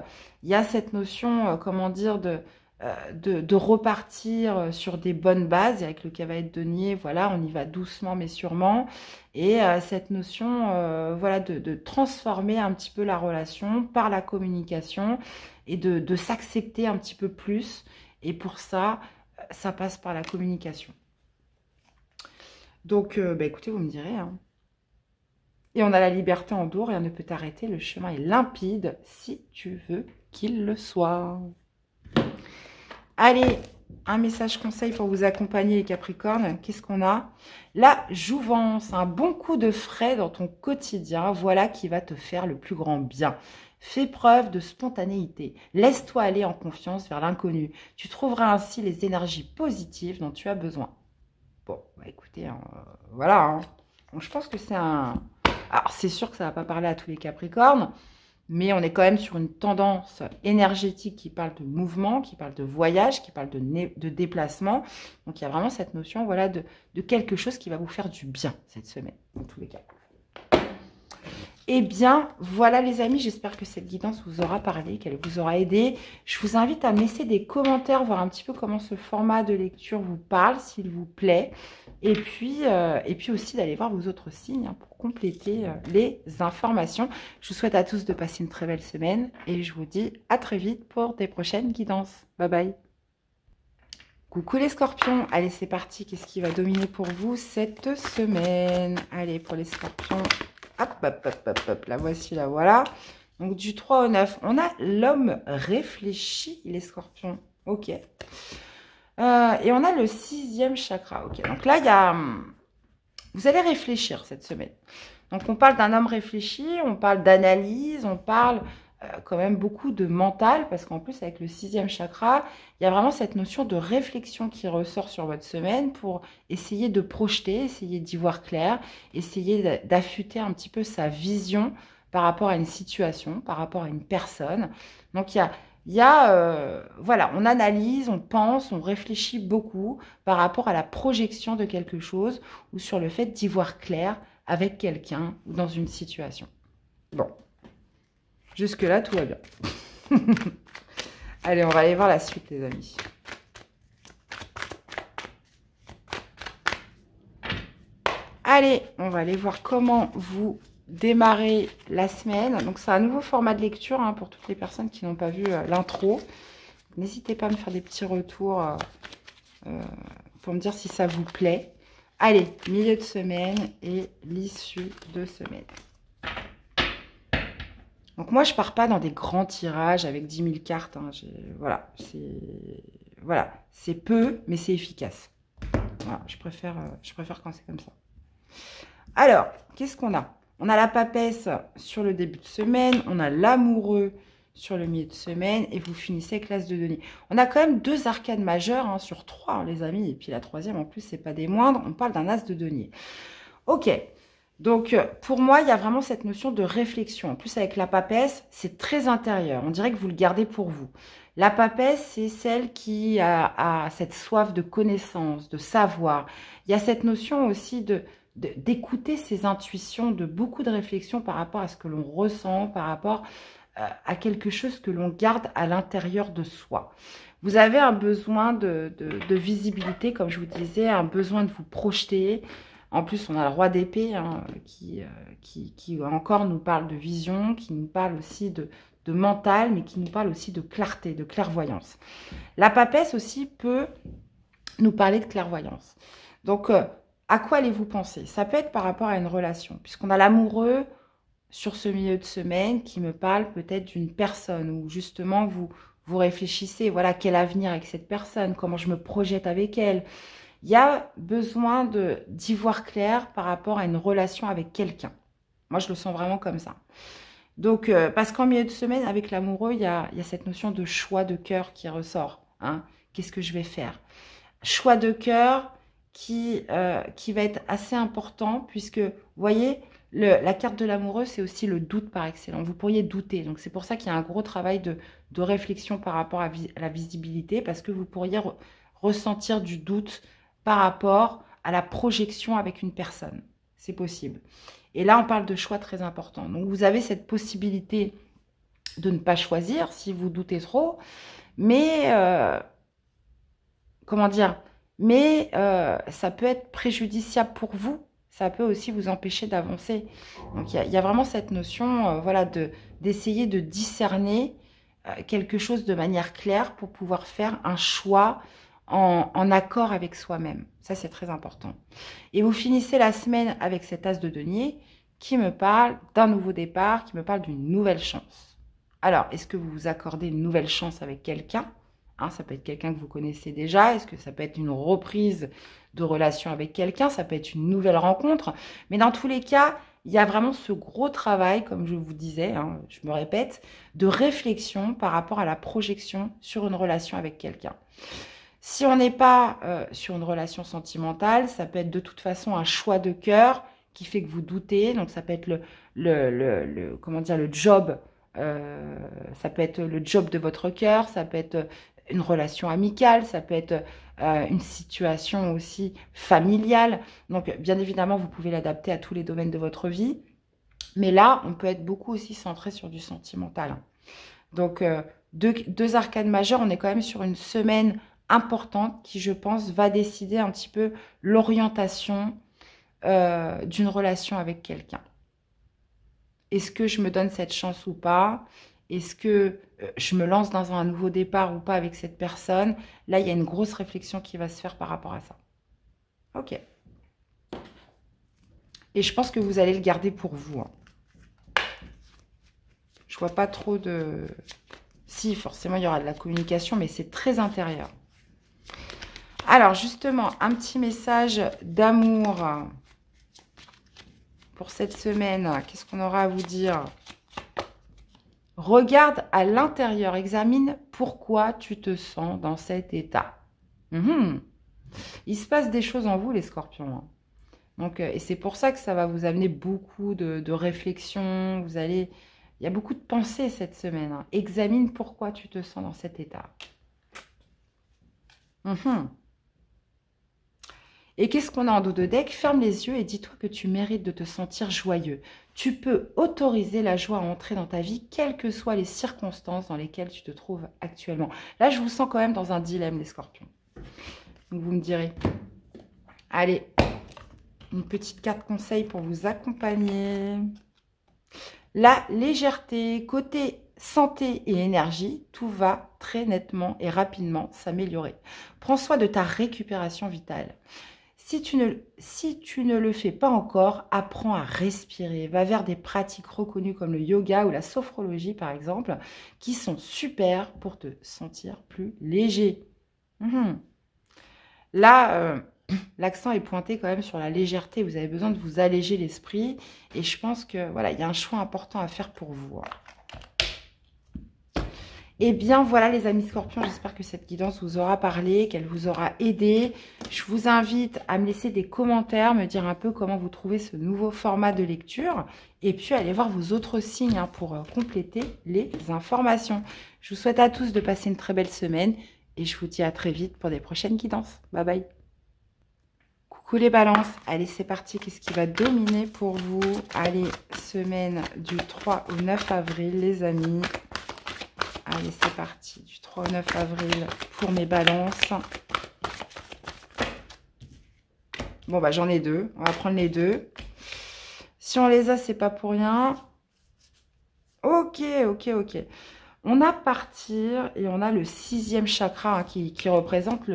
Speaker 1: Il y a cette notion, comment dire, de repartir sur des bonnes bases. Avec le cavalier de denier, voilà, on y va doucement mais sûrement. Et cette notion voilà, de transformer un petit peu la relation par la communication et de s'accepter un petit peu plus. Et pour ça, ça passe par la communication. Donc, bah, écoutez, vous me direz. Hein. Et on a la liberté en dos, rien ne peut t'arrêter. Le chemin est limpide si tu veux qu'il le soit. Allez, un message conseil pour vous accompagner les Capricornes. Qu'est-ce qu'on a? La jouvence, un bon coup de frais dans ton quotidien. Voilà qui va te faire le plus grand bien. Fais preuve de spontanéité. Laisse-toi aller en confiance vers l'inconnu. Tu trouveras ainsi les énergies positives dont tu as besoin. Bon, bah écoutez, hein, voilà. Hein. Bon, je pense que c'est un... Alors, c'est sûr que ça ne va pas parler à tous les Capricornes. Mais on est quand même sur une tendance énergétique qui parle de mouvement, qui parle de voyage, qui parle de déplacement. Donc, il y a vraiment cette notion voilà, de quelque chose qui va vous faire du bien cette semaine, dans tous les cas. Eh bien, voilà les amis, j'espère que cette guidance vous aura parlé, qu'elle vous aura aidé. Je vous invite à me laisser des commentaires, voir un petit peu comment ce format de lecture vous parle, s'il vous plaît. Et puis aussi d'aller voir vos autres signes hein, pour compléter les informations. Je vous souhaite à tous de passer une très belle semaine et je vous dis à très vite pour des prochaines guidances. Bye bye. Coucou les scorpions, allez c'est parti, qu'est-ce qui va dominer pour vous cette semaine? Allez pour les scorpions, hop, hop, hop, hop, hop, la voici, la voilà. Donc du 3 au 9, on a l'homme réfléchi, les scorpions, ok. Et on a le 6e chakra, ok. Donc là, il y a, vous allez réfléchir cette semaine. Donc on parle d'un homme réfléchi, on parle d'analyse, on parle quand même beaucoup de mental, parce qu'en plus avec le 6e chakra, il y a vraiment cette notion de réflexion qui ressort sur votre semaine pour essayer de projeter, essayer d'y voir clair, essayer d'affûter un petit peu sa vision par rapport à une situation, par rapport à une personne. Donc voilà, on analyse, on pense, on réfléchit beaucoup par rapport à la projection de quelque chose ou sur le fait d'y voir clair avec quelqu'un ou dans une situation. Bon. Jusque-là, tout va bien. Allez, on va aller voir la suite, les amis. Allez, on va aller voir comment vous démarrez la semaine. Donc, c'est un nouveau format de lecture pour toutes les personnes qui n'ont pas vu l'intro. N'hésitez pas à me faire des petits retours pour me dire si ça vous plaît. Allez, milieu de semaine et l'issue de semaine. Donc moi, je pars pas dans des grands tirages avec 10 000 cartes. Voilà, c'est peu, mais c'est efficace. Voilà, je préfère quand c'est comme ça. Alors, qu'est-ce qu'on a? On a la papesse sur le début de semaine, on a l'amoureux sur le milieu de semaine, et vous finissez avec l'as de denier. On a quand même 2 arcades majeures sur 3, les amis, et puis la 3e, en plus, c'est pas des moindres, on parle d'un as de denier. Ok. Donc, pour moi, il y a vraiment cette notion de réflexion. En plus, avec la papesse, c'est très intérieur. On dirait que vous le gardez pour vous. La papesse, c'est celle qui a cette soif de connaissance, de savoir. Il y a cette notion aussi d'écouter ses intuitions, de beaucoup de réflexion par rapport à ce que l'on ressent, par rapport à quelque chose que l'on garde à l'intérieur de soi. Vous avez un besoin de visibilité, comme je vous disais, un besoin de vous projeter. En plus, on a le roi d'épée qui encore nous parle de vision, qui nous parle aussi de mental, mais qui nous parle aussi de clarté, de clairvoyance. La papesse aussi peut nous parler de clairvoyance. Donc, à quoi allez-vous penser? Ça peut être par rapport à une relation, puisqu'on a l'amoureux sur ce milieu de semaine qui me parle peut-être d'une personne où justement vous réfléchissez, voilà, quel avenir avec cette personne, comment je me projette avec elle. Il y a besoin d'y voir clair par rapport à une relation avec quelqu'un. Moi, je le sens vraiment comme ça. Donc, parce qu'en milieu de semaine, avec l'amoureux, il y a cette notion de choix de cœur qui ressort. Qu'est-ce que je vais faire? Choix de cœur qui va être assez important puisque, vous voyez, la carte de l'amoureux, c'est aussi le doute par excellence. Vous pourriez douter. Donc, c'est pour ça qu'il y a un gros travail de réflexion par rapport à la visibilité parce que vous pourriez ressentir du doute par rapport à la projection avec une personne. C'est possible. Et là, on parle de choix très importants. Donc, vous avez cette possibilité de ne pas choisir si vous doutez trop. Mais, comment dire? Mais ça peut être préjudiciable pour vous. Ça peut aussi vous empêcher d'avancer. Donc, il y a vraiment cette notion voilà, d'essayer de discerner quelque chose de manière claire pour pouvoir faire un choix en accord avec soi-même. Ça, c'est très important. Et vous finissez la semaine avec cet as de denier qui me parle d'un nouveau départ, qui me parle d'une nouvelle chance. Alors, est-ce que vous vous accordez une nouvelle chance avec quelqu'un? Ça peut être quelqu'un que vous connaissez déjà. Est-ce que ça peut être une reprise de relation avec quelqu'un? Ça peut être une nouvelle rencontre. Mais dans tous les cas, il y a vraiment ce gros travail, comme je vous disais, je me répète, de réflexion par rapport à la projection sur une relation avec quelqu'un. Si on n'est pas sur une relation sentimentale, ça peut être de toute façon un choix de cœur qui fait que vous doutez. Donc, ça peut être comment dire, le job. Ça peut être le job de votre cœur. Ça peut être une relation amicale. Ça peut être une situation aussi familiale. Donc, bien évidemment, vous pouvez l'adapter à tous les domaines de votre vie. Mais là, on peut être beaucoup aussi centré sur du sentimental. Donc, deux arcades majeures. On est quand même sur une semaine importante qui, je pense, va décider un petit peu l'orientation d'une relation avec quelqu'un. Est-ce que je me donne cette chance ou pas? Est-ce que je me lance dans un nouveau départ ou pas avec cette personne? Là, il y a une grosse réflexion qui va se faire par rapport à ça. Ok. Et je pense que vous allez le garder pour vous. Hein. Je vois pas trop de... Si, forcément, il y aura de la communication, mais c'est très intérieur. Alors, justement, un petit message d'amour pour cette semaine. Qu'est-ce qu'on aura à vous dire? Regarde à l'intérieur, examine pourquoi tu te sens dans cet état. Il se passe des choses en vous, les scorpions. Hein. Donc, et c'est pour ça que ça va vous amener beaucoup de réflexion. Vous allez... Il y a beaucoup de pensées cette semaine. Hein. Examine pourquoi tu te sens dans cet état. Et qu'est-ce qu'on a en dos de deck? Ferme les yeux et dis-toi que tu mérites de te sentir joyeux. Tu peux autoriser la joie à entrer dans ta vie, quelles que soient les circonstances dans lesquelles tu te trouves actuellement. Là, je vous sens quand même dans un dilemme, les scorpions. Donc, vous me direz. Allez, une petite carte conseil pour vous accompagner. La légèreté, côté santé et énergie, tout va très nettement et rapidement s'améliorer. Prends soin de ta récupération vitale. Si tu ne le fais pas encore, apprends à respirer. Va vers des pratiques reconnues comme le yoga ou la sophrologie, par exemple, qui sont super pour te sentir plus léger. Là, l'accent est pointé quand même sur la légèreté. Vous avez besoin de vous alléger l'esprit. Et je pense que voilà, il y a un choix important à faire pour vous. Eh bien, voilà les amis scorpions, j'espère que cette guidance vous aura parlé, qu'elle vous aura aidé. Je vous invite à me laisser des commentaires, me dire un peu comment vous trouvez ce nouveau format de lecture. Et puis, allez voir vos autres signes hein, pour compléter les informations. Je vous souhaite à tous de passer une très belle semaine. Et je vous dis à très vite pour des prochaines guidances. Bye bye. Coucou les balances. Allez, c'est parti. Qu'est-ce qui va dominer pour vous? Allez, semaine du 3 au 9 avril, les amis. Allez, c'est parti, du 3 au 9 avril pour mes balances. Bon, bah j'en ai deux. On va prendre les deux. Si on les a, c'est pas pour rien. Ok. On a partir et on a le 6e chakra hein, qui représente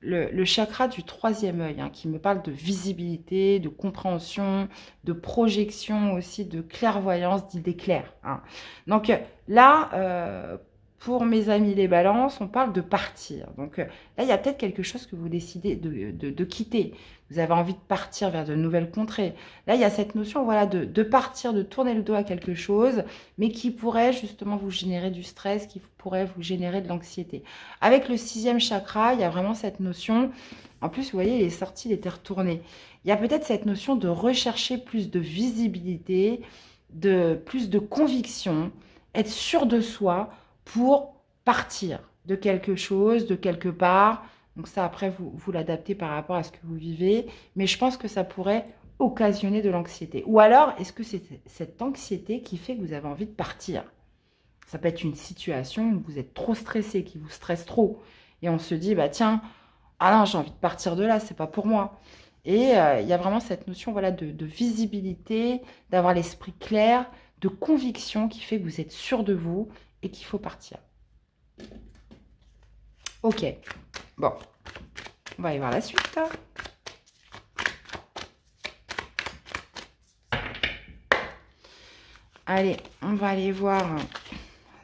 Speaker 1: le chakra du 3e œil, hein, qui me parle de visibilité, de compréhension, de projection aussi, de clairvoyance, d'idées claires. Hein. Donc là, pour mes amis les balances, on parle de partir. Donc là, il y a peut-être quelque chose que vous décidez de quitter. Vous avez envie de partir vers de nouvelles contrées. Là, il y a cette notion voilà, de partir, de tourner le dos à quelque chose, mais qui pourrait justement vous générer du stress, qui pourrait vous générer de l'anxiété. Avec le 6e chakra, il y a vraiment cette notion... En plus, vous voyez, il est sorti, il était retourné. Il y a peut-être cette notion de rechercher plus de visibilité, plus de conviction, être sûr de soi pour partir de quelque chose, de quelque part. Donc ça, après, vous l'adaptez par rapport à ce que vous vivez. Mais je pense que ça pourrait occasionner de l'anxiété. Ou alors, est-ce que c'est cette anxiété qui fait que vous avez envie de partir? Ça peut être une situation où vous êtes trop stressé, qui vous stresse trop. Et on se dit, bah tiens, ah non, j'ai envie de partir de là, c'est pas pour moi. Et il y a vraiment cette notion voilà, de visibilité, d'avoir l'esprit clair, de conviction qui fait que vous êtes sûr de vous et qu'il faut partir. Ok, bon, on va aller voir la suite. Allez, on va aller voir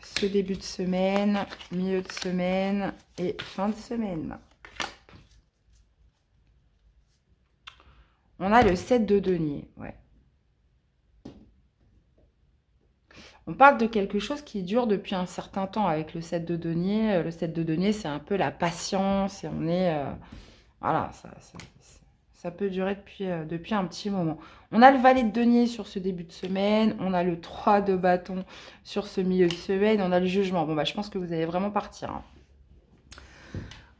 Speaker 1: ce début de semaine, milieu de semaine et fin de semaine. On a le 7 de denier, ouais. On parle de quelque chose qui dure depuis un certain temps avec le 7 de denier. Le 7 de denier, c'est un peu la patience et on est... voilà, ça peut durer depuis un petit moment. On a le valet de denier sur ce début de semaine. On a le 3 de bâton sur ce milieu de semaine. On a le jugement. Bon, bah, je pense que vous allez vraiment partir. Hein.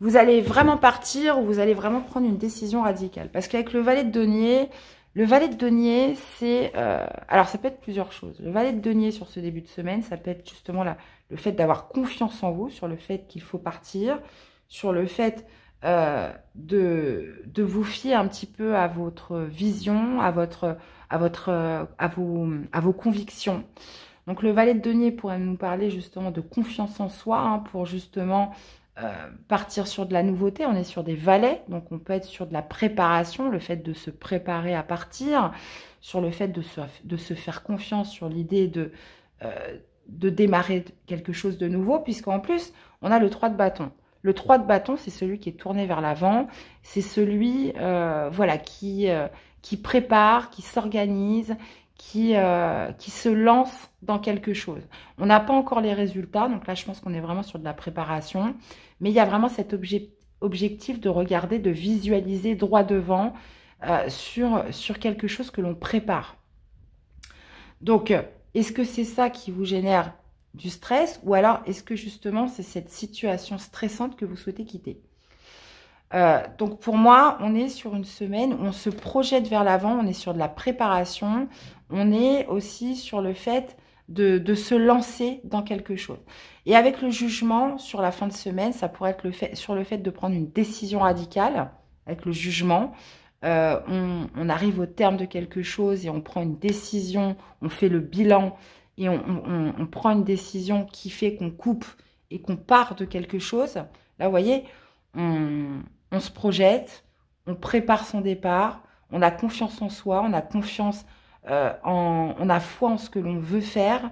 Speaker 1: Vous allez vraiment partir ou vous allez vraiment prendre une décision radicale. Parce qu'avec le valet de denier... Le valet de denier, c'est... alors, ça peut être plusieurs choses. Le valet de denier sur ce début de semaine, ça peut être justement le fait d'avoir confiance en vous, sur le fait qu'il faut partir, sur le fait de vous fier un petit peu à votre vision, à vos convictions. Donc le valet de denier pourrait nous parler justement de confiance en soi, hein, pour justement partir sur de la nouveauté. On est sur des valets, donc on peut être sur de la préparation, le fait de se préparer à partir, sur le fait de se faire confiance, sur l'idée de démarrer quelque chose de nouveau, puisqu'en plus, on a le 3 de bâton. Le 3 de bâton, c'est celui qui est tourné vers l'avant, c'est celui voilà, qui prépare, qui s'organise, qui se lance dans quelque chose. On n'a pas encore les résultats, donc là, je pense qu'on est vraiment sur de la préparation, mais il y a vraiment cet objectif de regarder, de visualiser droit devant sur quelque chose que l'on prépare. Donc, est-ce que c'est ça qui vous génère du stress, ou alors est-ce que justement c'est cette situation stressante que vous souhaitez quitter? Donc pour moi, on est sur une semaine où on se projette vers l'avant, on est sur de la préparation, on est aussi sur le fait de se lancer dans quelque chose. Et avec le jugement sur la fin de semaine, ça pourrait être sur le fait de prendre une décision radicale. Avec le jugement, on arrive au terme de quelque chose et on prend une décision, on fait le bilan et on prend une décision qui fait qu'on coupe et qu'on part de quelque chose. Là, vous voyez, on se projette, on prépare son départ, on a confiance en soi, on a confiance on a foi en ce que l'on veut faire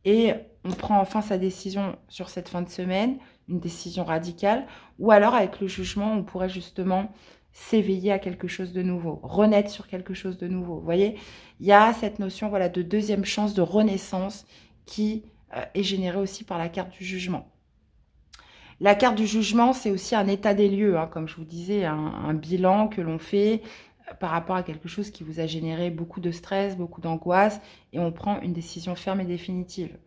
Speaker 1: et on prend enfin sa décision sur cette fin de semaine, une décision radicale, ou alors avec le jugement, on pourrait justement s'éveiller à quelque chose de nouveau, renaître sur quelque chose de nouveau. Vous voyez, il y a cette notion, voilà, de deuxième chance, de renaissance qui est générée aussi par la carte du jugement. La carte du jugement, c'est aussi un état des lieux, hein, comme je vous disais, un bilan que l'on fait par rapport à quelque chose qui vous a généré beaucoup de stress, beaucoup d'angoisse, et on prend une décision ferme et définitive.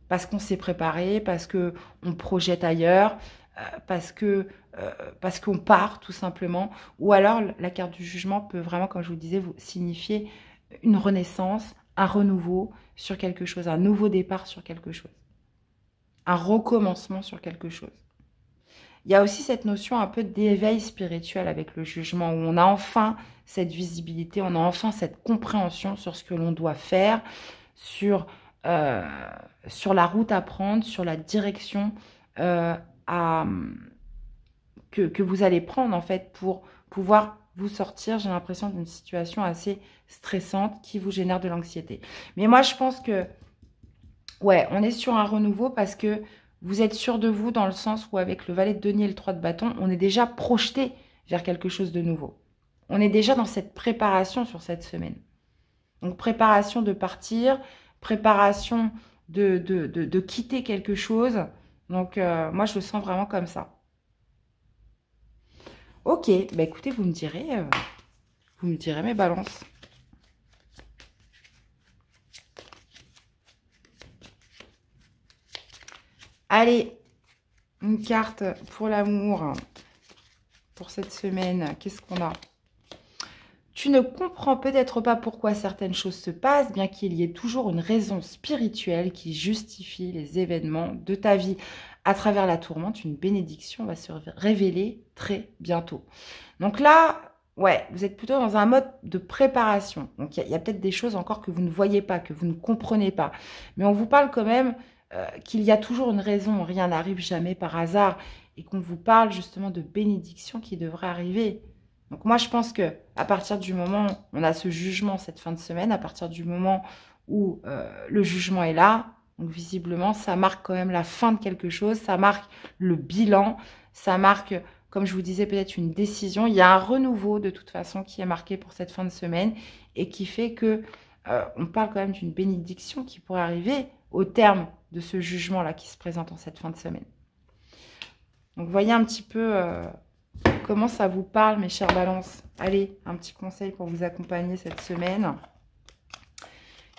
Speaker 1: Parce qu'on s'est préparé, parce qu'on projette ailleurs, parce qu'on part tout simplement. Ou alors, la carte du jugement peut vraiment, comme je vous disais, vous signifier une renaissance, un renouveau sur quelque chose, un nouveau départ sur quelque chose, un recommencement sur quelque chose. Il y a aussi cette notion un peu d'éveil spirituel avec le jugement, où on a enfin cette visibilité, on a enfin cette compréhension sur ce que l'on doit faire, sur la route à prendre, sur la direction que vous allez prendre en fait pour pouvoir vous sortir, j'ai l'impression, d'une situation assez stressante qui vous génère de l'anxiété. Mais moi, je pense que, ouais, on est sur un renouveau parce que vous êtes sûr de vous dans le sens où avec le valet de denier et le 3 de bâton, on est déjà projeté vers quelque chose de nouveau. On est déjà dans cette préparation sur cette semaine. Donc, préparation de partir, préparation de quitter quelque chose. Donc, moi, je le sens vraiment comme ça. Ok, bah écoutez, vous me direz mes balances. Allez, une carte pour l'amour pour cette semaine. Qu'est-ce qu'on a? Tu ne comprends peut-être pas pourquoi certaines choses se passent, bien qu'il y ait toujours une raison spirituelle qui justifie les événements de ta vie. À travers la tourmente, une bénédiction va se révéler très bientôt. Donc là, ouais, vous êtes plutôt dans un mode de préparation. Donc il y a peut-être des choses encore que vous ne voyez pas, que vous ne comprenez pas. Mais on vous parle quand même qu'il y a toujours une raison, rien n'arrive jamais par hasard. Et qu'on vous parle justement de bénédiction qui devrait arriver. Donc moi, je pense que à partir du moment où on a ce jugement cette fin de semaine, à partir du moment où le jugement est là, donc visiblement, ça marque quand même la fin de quelque chose, ça marque le bilan, ça marque, comme je vous disais, peut-être une décision. Il y a un renouveau de toute façon qui est marqué pour cette fin de semaine et qui fait que on parle quand même d'une bénédiction qui pourrait arriver au terme de ce jugement-là qui se présente en cette fin de semaine. Donc, voyez un petit peu comment ça vous parle, mes chères balances. Allez, un petit conseil pour vous accompagner cette semaine.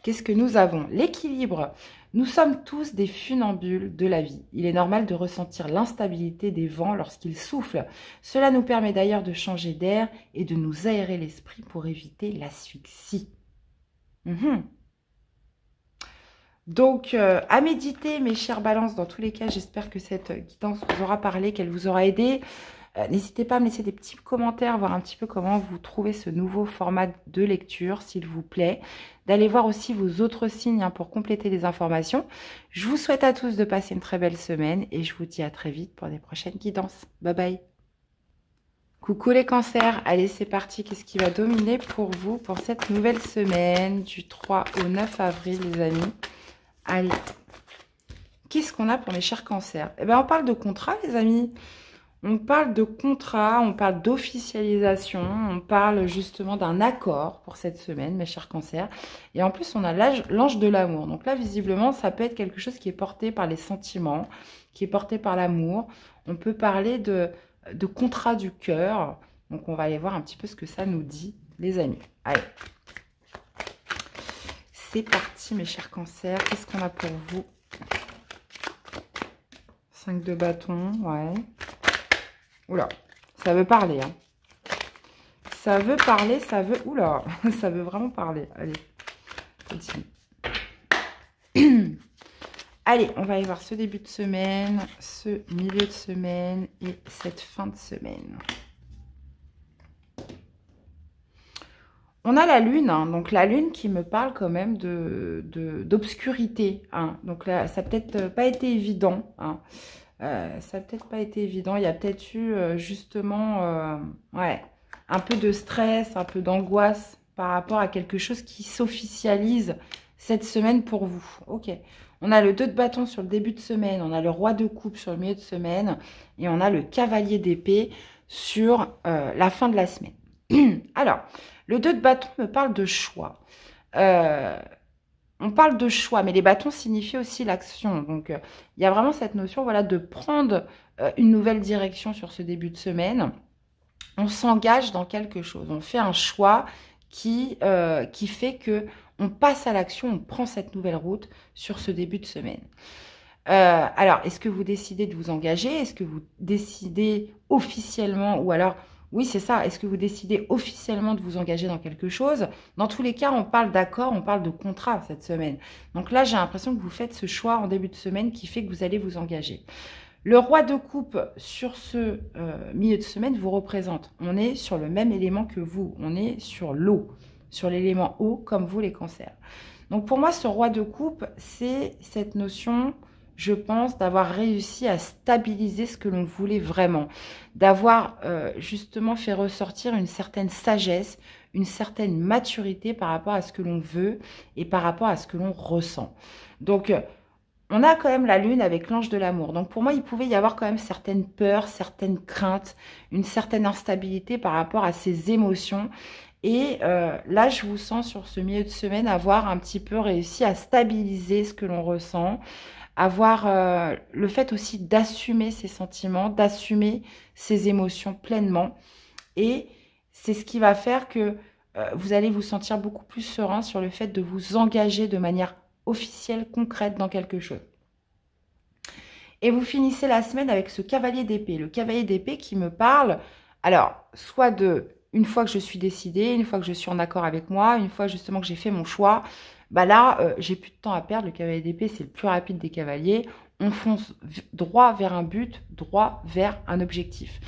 Speaker 1: Qu'est-ce que nous avons? L'équilibre. Nous sommes tous des funambules de la vie. Il est normal de ressentir l'instabilité des vents lorsqu'ils soufflent. Cela nous permet d'ailleurs de changer d'air et de nous aérer l'esprit pour éviter l'asphyxie. Donc, à méditer, mes chères balances. Dans tous les cas, j'espère que cette guidance vous aura parlé, qu'elle vous aura aidé. N'hésitez pas à me laisser des petits commentaires, voir un petit peu comment vous trouvez ce nouveau format de lecture, s'il vous plaît. D'aller voir aussi vos autres signes hein, pour compléter les informations. Je vous souhaite à tous de passer une très belle semaine et je vous dis à très vite pour des prochaines guidances. Bye bye. Coucou les cancers, allez c'est parti, qu'est-ce qui va dominer pour vous pour cette nouvelle semaine du 3 au 9 avril les amis. Allez, qu'est-ce qu'on a pour mes chers cancers? Eh bien on parle de contrat les amis, on parle de contrat, on parle d'officialisation, on parle justement d'un accord pour cette semaine mes chers cancers. Et en plus on a l'ange de l'amour, donc là visiblement ça peut être quelque chose qui est porté par les sentiments, qui est porté par l'amour. On peut parler de contrat du cœur. Donc, on va aller voir un petit peu ce que ça nous dit, les amis. Allez. C'est parti, mes chers cancers. Qu'est-ce qu'on a pour vous? 5 de bâton, ouais. Oula, ça veut parler, hein. Ça veut parler, ça veut... Oula, ça veut vraiment parler. Allez, continue. Allez, on va aller voir ce début de semaine, ce milieu de semaine et cette fin de semaine. On a la lune, hein, donc la lune qui me parle quand même d'obscurité. Hein. Donc là, ça n'a peut-être pas été évident. Hein. Ça n'a peut-être pas été évident. Il y a peut-être eu justement ouais, un peu de stress, un peu d'angoisse par rapport à quelque chose qui s'officialise cette semaine pour vous. Ok. On a le 2 de bâton sur le début de semaine, on a le roi de coupe sur le milieu de semaine et on a le cavalier d'épée sur la fin de la semaine. Alors, le 2 de bâton me parle de choix. On parle de choix, mais les bâtons signifient aussi l'action. Donc, il y a vraiment cette notion voilà, de prendre une nouvelle direction sur ce début de semaine. On s'engage dans quelque chose. On fait un choix qui fait que on passe à l'action, on prend cette nouvelle route sur ce début de semaine. Alors, est-ce que vous décidez de vous engager? Est-ce que vous décidez officiellement, ou alors, oui, c'est ça, est-ce que vous décidez officiellement de vous engager dans quelque chose? Dans tous les cas, on parle d'accord, on parle de contrat cette semaine. Donc là, j'ai l'impression que vous faites ce choix en début de semaine qui fait que vous allez vous engager. Le roi de coupe sur ce milieu de semaine vous représente. On est sur le même élément que vous, on est sur l'eau. Sur l'élément eau, comme vous les cancers. Donc pour moi, ce roi de coupe, c'est cette notion, je pense, d'avoir réussi à stabiliser ce que l'on voulait vraiment. D'avoir justement fait ressortir une certaine sagesse, une certaine maturité par rapport à ce que l'on veut et par rapport à ce que l'on ressent. Donc, on a quand même la lune avec l'ange de l'amour. Donc pour moi, il pouvait y avoir quand même certaines peurs, certaines craintes, une certaine instabilité par rapport à ces émotions. Et là, je vous sens sur ce milieu de semaine avoir un petit peu réussi à stabiliser ce que l'on ressent, avoir le fait aussi d'assumer ses sentiments, d'assumer ses émotions pleinement. Et c'est ce qui va faire que vous allez vous sentir beaucoup plus serein sur le fait de vous engager de manière officielle, concrète dans quelque chose. Et vous finissez la semaine avec ce cavalier d'épée. Le cavalier d'épée qui me parle, alors, soit de... Une fois que je suis décidée, une fois que je suis en accord avec moi, une fois justement que j'ai fait mon choix, bah là, j'ai plus de temps à perdre. Le cavalier d'épée, c'est le plus rapide des cavaliers. On fonce droit vers un but, droit vers un objectif.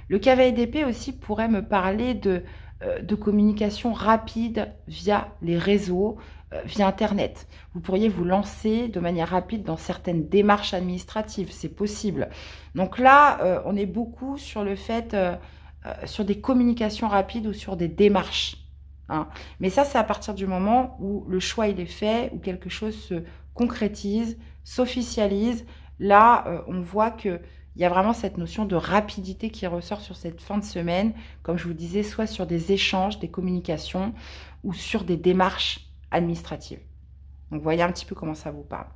Speaker 1: Le cavalier d'épée aussi pourrait me parler de communication rapide via les réseaux, via Internet. Vous pourriez vous lancer de manière rapide dans certaines démarches administratives. C'est possible. Donc là, on est beaucoup sur le fait... sur des communications rapides ou sur des démarches. Hein. Mais ça, c'est à partir du moment où le choix il est fait, où quelque chose se concrétise, s'officialise. Là, on voit qu'il y a vraiment cette notion de rapidité qui ressort sur cette fin de semaine, comme je vous disais, soit sur des échanges, des communications, ou sur des démarches administratives. Donc, voyez un petit peu comment ça vous parle.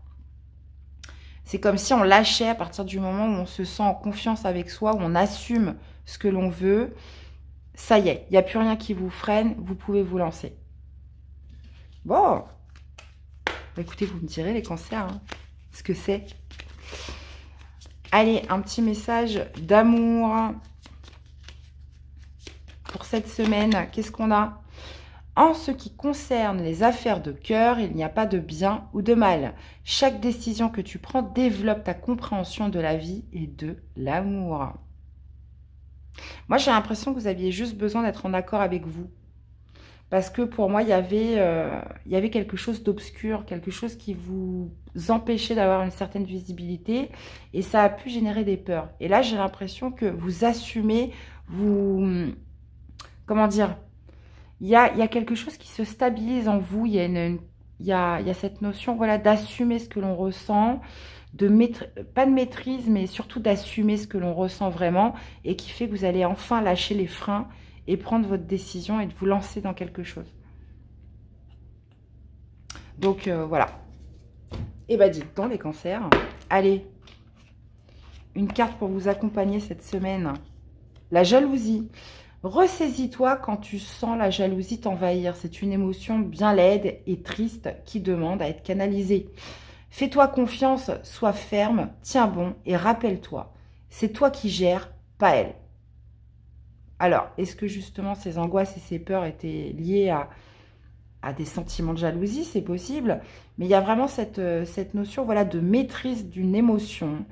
Speaker 1: C'est comme si on lâchait à partir du moment où on se sent en confiance avec soi, où on assume ce que l'on veut. Ça y est, il n'y a plus rien qui vous freine, vous pouvez vous lancer. Bon, écoutez, vous me direz les cancers, hein, ce que c'est. Allez, un petit message d'amour pour cette semaine. Qu'est-ce qu'on a? En ce qui concerne les affaires de cœur, il n'y a pas de bien ou de mal. Chaque décision que tu prends développe ta compréhension de la vie et de l'amour. Moi, j'ai l'impression que vous aviez juste besoin d'être en accord avec vous. Parce que pour moi, il y avait quelque chose d'obscur, quelque chose qui vous empêchait d'avoir une certaine visibilité. Et ça a pu générer des peurs. Et là, j'ai l'impression que vous assumez, vous... Comment dire? Il y a quelque chose qui se stabilise en vous. Il y a cette notion, voilà, d'assumer ce que l'on ressent, pas de maîtrise, mais surtout d'assumer ce que l'on ressent vraiment et qui fait que vous allez enfin lâcher les freins et prendre votre décision et de vous lancer dans quelque chose. Donc, voilà. Et bah, dites donc, les cancers. Allez, une carte pour vous accompagner cette semaine. La jalousie. Ressaisis-toi quand tu sens la jalousie t'envahir. C'est une émotion bien laide et triste qui demande à être canalisée. Fais-toi confiance, sois ferme, tiens bon et rappelle-toi, c'est toi qui gères, pas elle. Alors, est-ce que justement ces angoisses et ces peurs étaient liées à des sentiments de jalousie? C'est possible, mais il y a vraiment cette notion, voilà, de maîtrise d'une émotion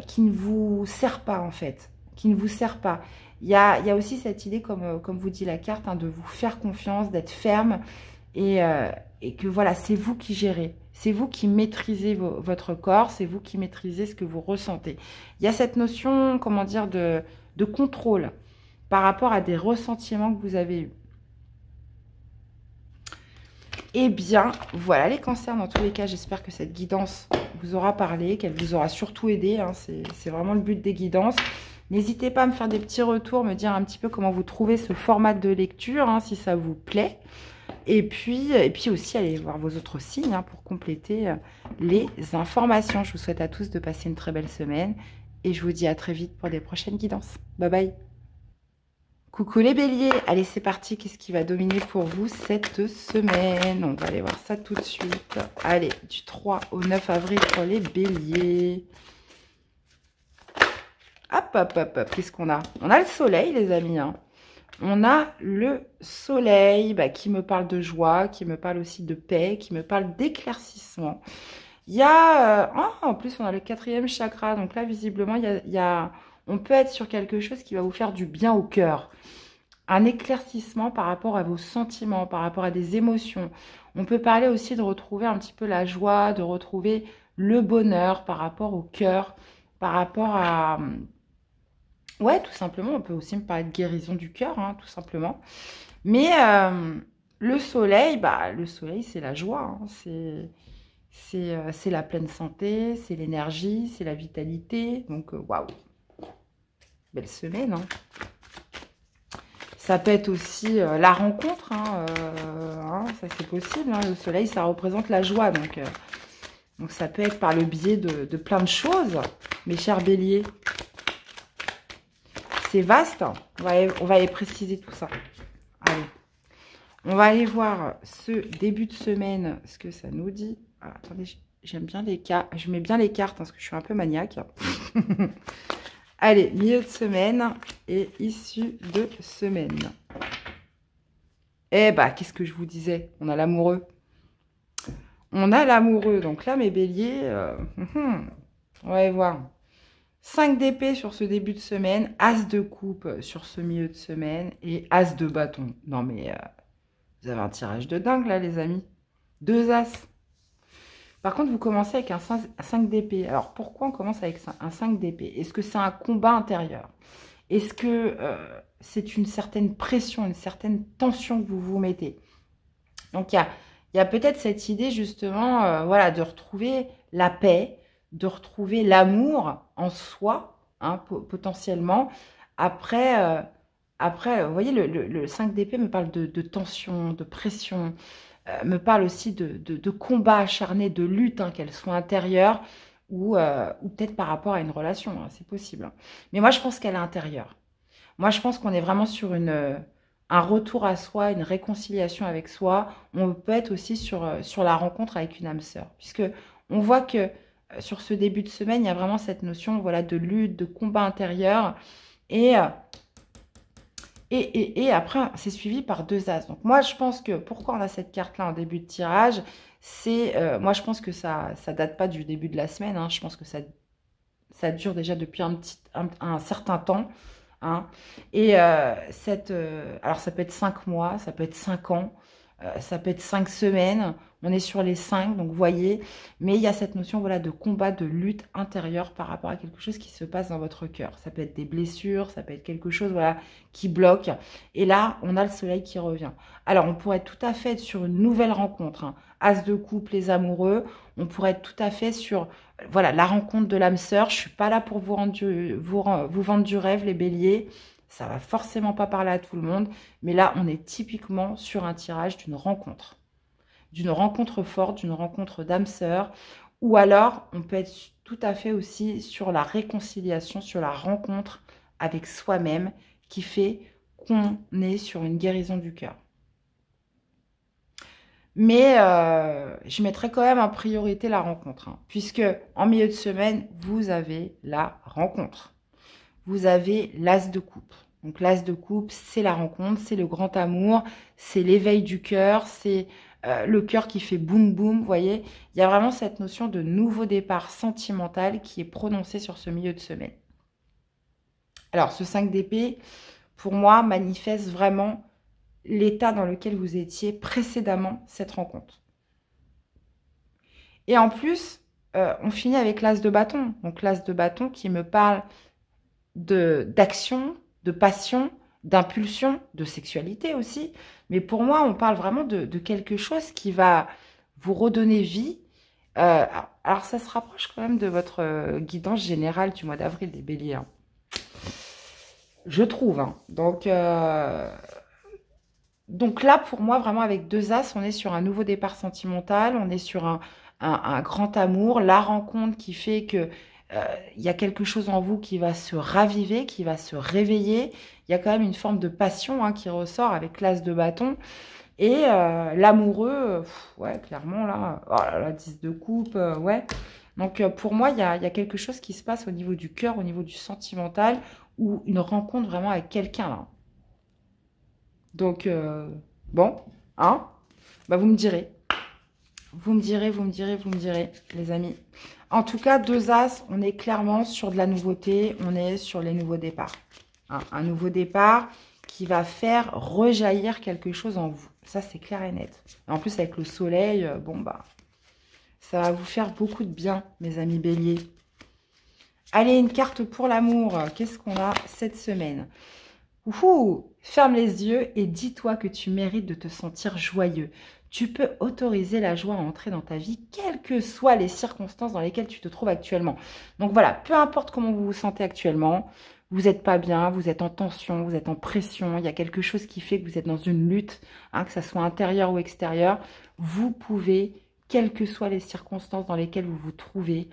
Speaker 1: qui ne vous sert pas en fait, qui ne vous sert pas. Il y a aussi cette idée, comme vous dit la carte, hein, de vous faire confiance, d'être ferme et que voilà, c'est vous qui gérez. C'est vous qui maîtrisez votre corps, c'est vous qui maîtrisez ce que vous ressentez. Il y a cette notion, comment dire, de contrôle par rapport à des ressentiments que vous avez eus. Eh bien, voilà les cancers, dans tous les cas, j'espère que cette guidance vous aura parlé, qu'elle vous aura surtout aidé, hein, c'est vraiment le but des guidances. N'hésitez pas à me faire des petits retours, me dire un petit peu comment vous trouvez ce format de lecture, hein, si ça vous plaît. Et puis aussi, allez voir vos autres signes hein, pour compléter les informations. Je vous souhaite à tous de passer une très belle semaine et je vous dis à très vite pour des prochaines guidances. Bye bye. Coucou les béliers, allez c'est parti, qu'est-ce qui va dominer pour vous cette semaine? On va aller voir ça tout de suite. Allez, du 3 au 9 avril pour les béliers. Hop, hop, hop, hop, qu'est-ce qu'on a? On a le soleil les amis, hein. On a le soleil qui me parle de joie, qui me parle aussi de paix, qui me parle d'éclaircissement. Il y a, en plus on a le 4e chakra, donc là visiblement on peut être sur quelque chose qui va vous faire du bien au cœur. Un éclaircissement par rapport à vos sentiments, par rapport à des émotions. On peut parler aussi de retrouver un petit peu la joie, de retrouver le bonheur par rapport au cœur, par rapport à... Ouais, tout simplement, on peut aussi me parler de guérison du cœur, hein, tout simplement. Mais le soleil, c'est la joie, hein, c'est la pleine santé, c'est l'énergie, c'est la vitalité. Donc, waouh, belle semaine. Hein. Ça peut être aussi la rencontre, hein, ça c'est possible. Hein, le soleil, ça représente la joie. Donc ça peut être par le biais de plein de choses, mes chers béliers. C'est vaste. On va aller préciser tout ça. Allez. On va aller voir ce début de semaine, ce que ça nous dit. Ah, attendez, j'aime bien les cartes. Je mets bien les cartes parce que je suis un peu maniaque. Allez, milieu de semaine et issue de semaine. Eh bah, qu'est-ce que je vous disais? On a l'amoureux. On a l'amoureux. Donc là, mes béliers, on va aller voir. 5 d'épée sur ce début de semaine, As de coupe sur ce milieu de semaine et As de bâton. Non mais vous avez un tirage de dingue là les amis. 2 As. Par contre vous commencez avec un 5 d'épée. Alors pourquoi on commence avec un 5 d'épée? Est-ce que c'est un combat intérieur? Est-ce que c'est une certaine pression, une certaine tension que vous vous mettez? Donc il y a peut-être cette idée justement voilà, de retrouver la paix, de retrouver l'amour en soi, hein, potentiellement. Après, vous voyez, le 5 d'épée me parle de tension, de pression, me parle aussi de combat acharné, de lutte, hein, qu'elle soit intérieure ou peut-être par rapport à une relation, hein, c'est possible. Hein. Mais moi, je pense qu'elle est intérieure. Moi, je pense qu'on est vraiment sur un retour à soi, une réconciliation avec soi. On peut être aussi sur la rencontre avec une âme sœur, puisque on voit que sur ce début de semaine, il y a vraiment cette notion voilà, de lutte, de combat intérieur. Et après, c'est suivi par 2 As. Donc moi, je pense que pourquoi on a cette carte-là en début de tirage, c'est... moi, je pense que ça date pas du début de la semaine. Hein. Je pense que ça dure déjà depuis un certain temps. Hein. Et alors ça peut être 5 mois, ça peut être 5 ans, ça peut être 5 semaines. On est sur les 5, donc vous voyez. Mais il y a cette notion voilà, de combat, de lutte intérieure par rapport à quelque chose qui se passe dans votre cœur. Ça peut être des blessures, ça peut être quelque chose voilà, qui bloque. Et là, on a le soleil qui revient. Alors, on pourrait tout à fait être sur une nouvelle rencontre. Hein. As de coupe, les amoureux. On pourrait être tout à fait sur voilà, la rencontre de l'âme sœur. Je ne suis pas là pour vous vendre du rêve, les béliers. Ça va forcément pas parler à tout le monde. Mais là, on est typiquement sur un tirage d'une rencontre. D'une rencontre forte, d'une rencontre d'âme sœur. Ou alors, on peut être tout à fait aussi sur la réconciliation, sur la rencontre avec soi-même qui fait qu'on est sur une guérison du cœur. Mais je mettrai quand même en priorité la rencontre, hein, puisque en milieu de semaine, vous avez la rencontre. Vous avez l'as de coupe. Donc l'as de coupe, c'est la rencontre, c'est le grand amour, c'est l'éveil du cœur, c'est le cœur qui fait boum boum, vous voyez. Il y a vraiment cette notion de nouveau départ sentimental qui est prononcée sur ce milieu de semaine. Alors ce 5 d'épée, pour moi, manifeste vraiment l'état dans lequel vous étiez précédemment cette rencontre. Et en plus, on finit avec l'as de bâton. Donc l'as de bâton qui me parle d'action, de passion, d'impulsion, de sexualité aussi. Mais pour moi, on parle vraiment de quelque chose qui va vous redonner vie. Alors ça se rapproche quand même de votre guidance générale du mois d'avril des béliers. Hein. Je trouve. Hein. Donc là, pour moi, vraiment avec 2 as, on est sur un nouveau départ sentimental, on est sur un grand amour, la rencontre qui fait que il y a quelque chose en vous qui va se raviver, qui va se réveiller. Il y a quand même une forme de passion hein, qui ressort avec l'as de bâton. Et l'amoureux, ouais, clairement, là, oh là, là 10 de coupe, ouais. Donc pour moi, il y a quelque chose qui se passe au niveau du cœur, au niveau du sentimental, ou une rencontre vraiment avec quelqu'un, là. Donc, bon, hein, bah vous me direz. Vous me direz, les amis. En tout cas, 2 as, on est clairement sur de la nouveauté, on est sur les nouveaux départs. Hein, un nouveau départ qui va faire rejaillir quelque chose en vous. Ça, c'est clair et net. Et en plus, avec le soleil, bon, bah, ça va vous faire beaucoup de bien, mes amis béliers. Allez, une carte pour l'amour. Qu'est-ce qu'on a cette semaine ? Ouhou, ferme les yeux et dis-toi que tu mérites de te sentir joyeux. Tu peux autoriser la joie à entrer dans ta vie, quelles que soient les circonstances dans lesquelles tu te trouves actuellement. Donc voilà, peu importe comment vous vous sentez actuellement, vous n'êtes pas bien, vous êtes en tension, vous êtes en pression, il y a quelque chose qui fait que vous êtes dans une lutte, hein, que ça soit intérieur ou extérieur, vous pouvez, quelles que soient les circonstances dans lesquelles vous vous trouvez,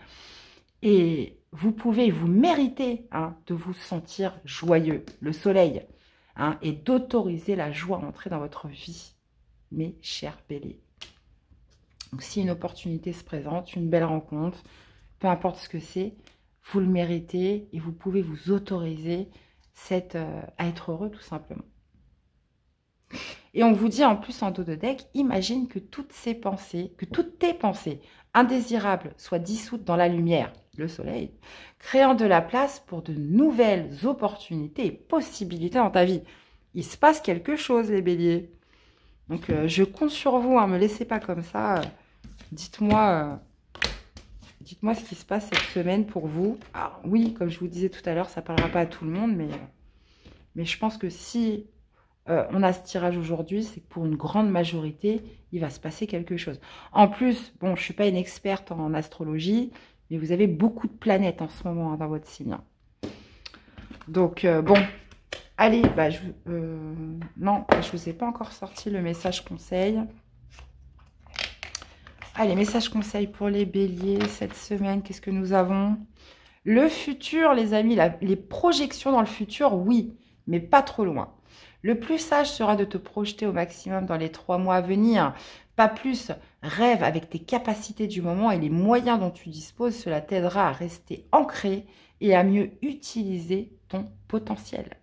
Speaker 1: et vous pouvez, vous méritez hein, de vous sentir joyeux, le soleil, hein, et d'autoriser la joie à entrer dans votre vie, mes chers béliers. Donc, si une opportunité se présente, une belle rencontre, peu importe ce que c'est, vous le méritez et vous pouvez vous autoriser à être heureux tout simplement. Et on vous dit en plus en dos de deck, imagine que toutes tes pensées indésirables soient dissoutes dans la lumière, le soleil, créant de la place pour de nouvelles opportunités et possibilités dans ta vie. Il se passe quelque chose, les béliers. Donc, je compte sur vous, hein, me laissez pas comme ça. Dites-moi ce qui se passe cette semaine pour vous. Alors, oui, comme je vous disais tout à l'heure, ça ne parlera pas à tout le monde, mais je pense que si on a ce tirage aujourd'hui, c'est que pour une grande majorité, il va se passer quelque chose. En plus, bon, je ne suis pas une experte en astrologie, mais vous avez beaucoup de planètes en ce moment hein, dans votre signe. Hein. Donc, bon, allez, bah, non, je ne vous ai pas encore sorti le message conseil. Allez, message conseil pour les béliers cette semaine, qu'est-ce que nous avons? Le futur, les amis, les projections dans le futur, oui, mais pas trop loin. Le plus sage sera de te projeter au maximum dans les 3 mois à venir. Pas plus, rêve avec tes capacités du moment et les moyens dont tu disposes. Cela t'aidera à rester ancré et à mieux utiliser ton potentiel.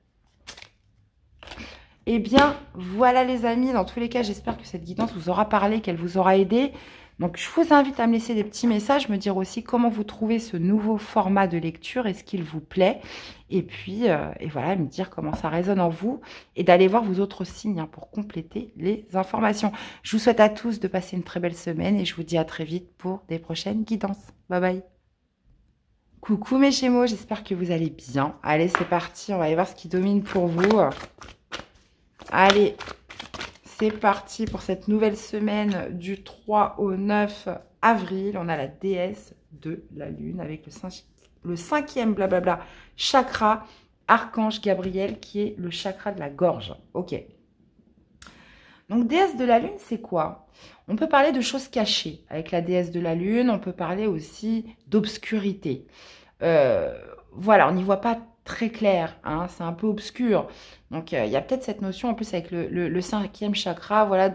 Speaker 1: Eh bien, voilà les amis. Dans tous les cas, j'espère que cette guidance vous aura parlé, qu'elle vous aura aidé. Donc, je vous invite à me laisser des petits messages, me dire aussi comment vous trouvez ce nouveau format de lecture, est-ce qu'il vous plaît? Et puis, et voilà, me dire comment ça résonne en vous et d'aller voir vos autres signes hein, pour compléter les informations. Je vous souhaite à tous de passer une très belle semaine et je vous dis à très vite pour des prochaines guidances. Bye bye. Coucou mes Gémeaux, j'espère que vous allez bien. Allez, c'est parti, on va aller voir ce qui domine pour vous. Allez, c'est parti pour cette nouvelle semaine du 3 au 9 avril. On a la déesse de la lune avec le cinquième blablabla chakra, archange Gabriel, qui est le chakra de la gorge. Ok. Donc, déesse de la lune, c'est quoi? On peut parler de choses cachées avec la déesse de la lune. On peut parler aussi d'obscurité. Voilà, on n'y voit pas très clair. Hein, c'est un peu obscur. Donc, il y a peut-être cette notion, en plus, avec le cinquième chakra, voilà,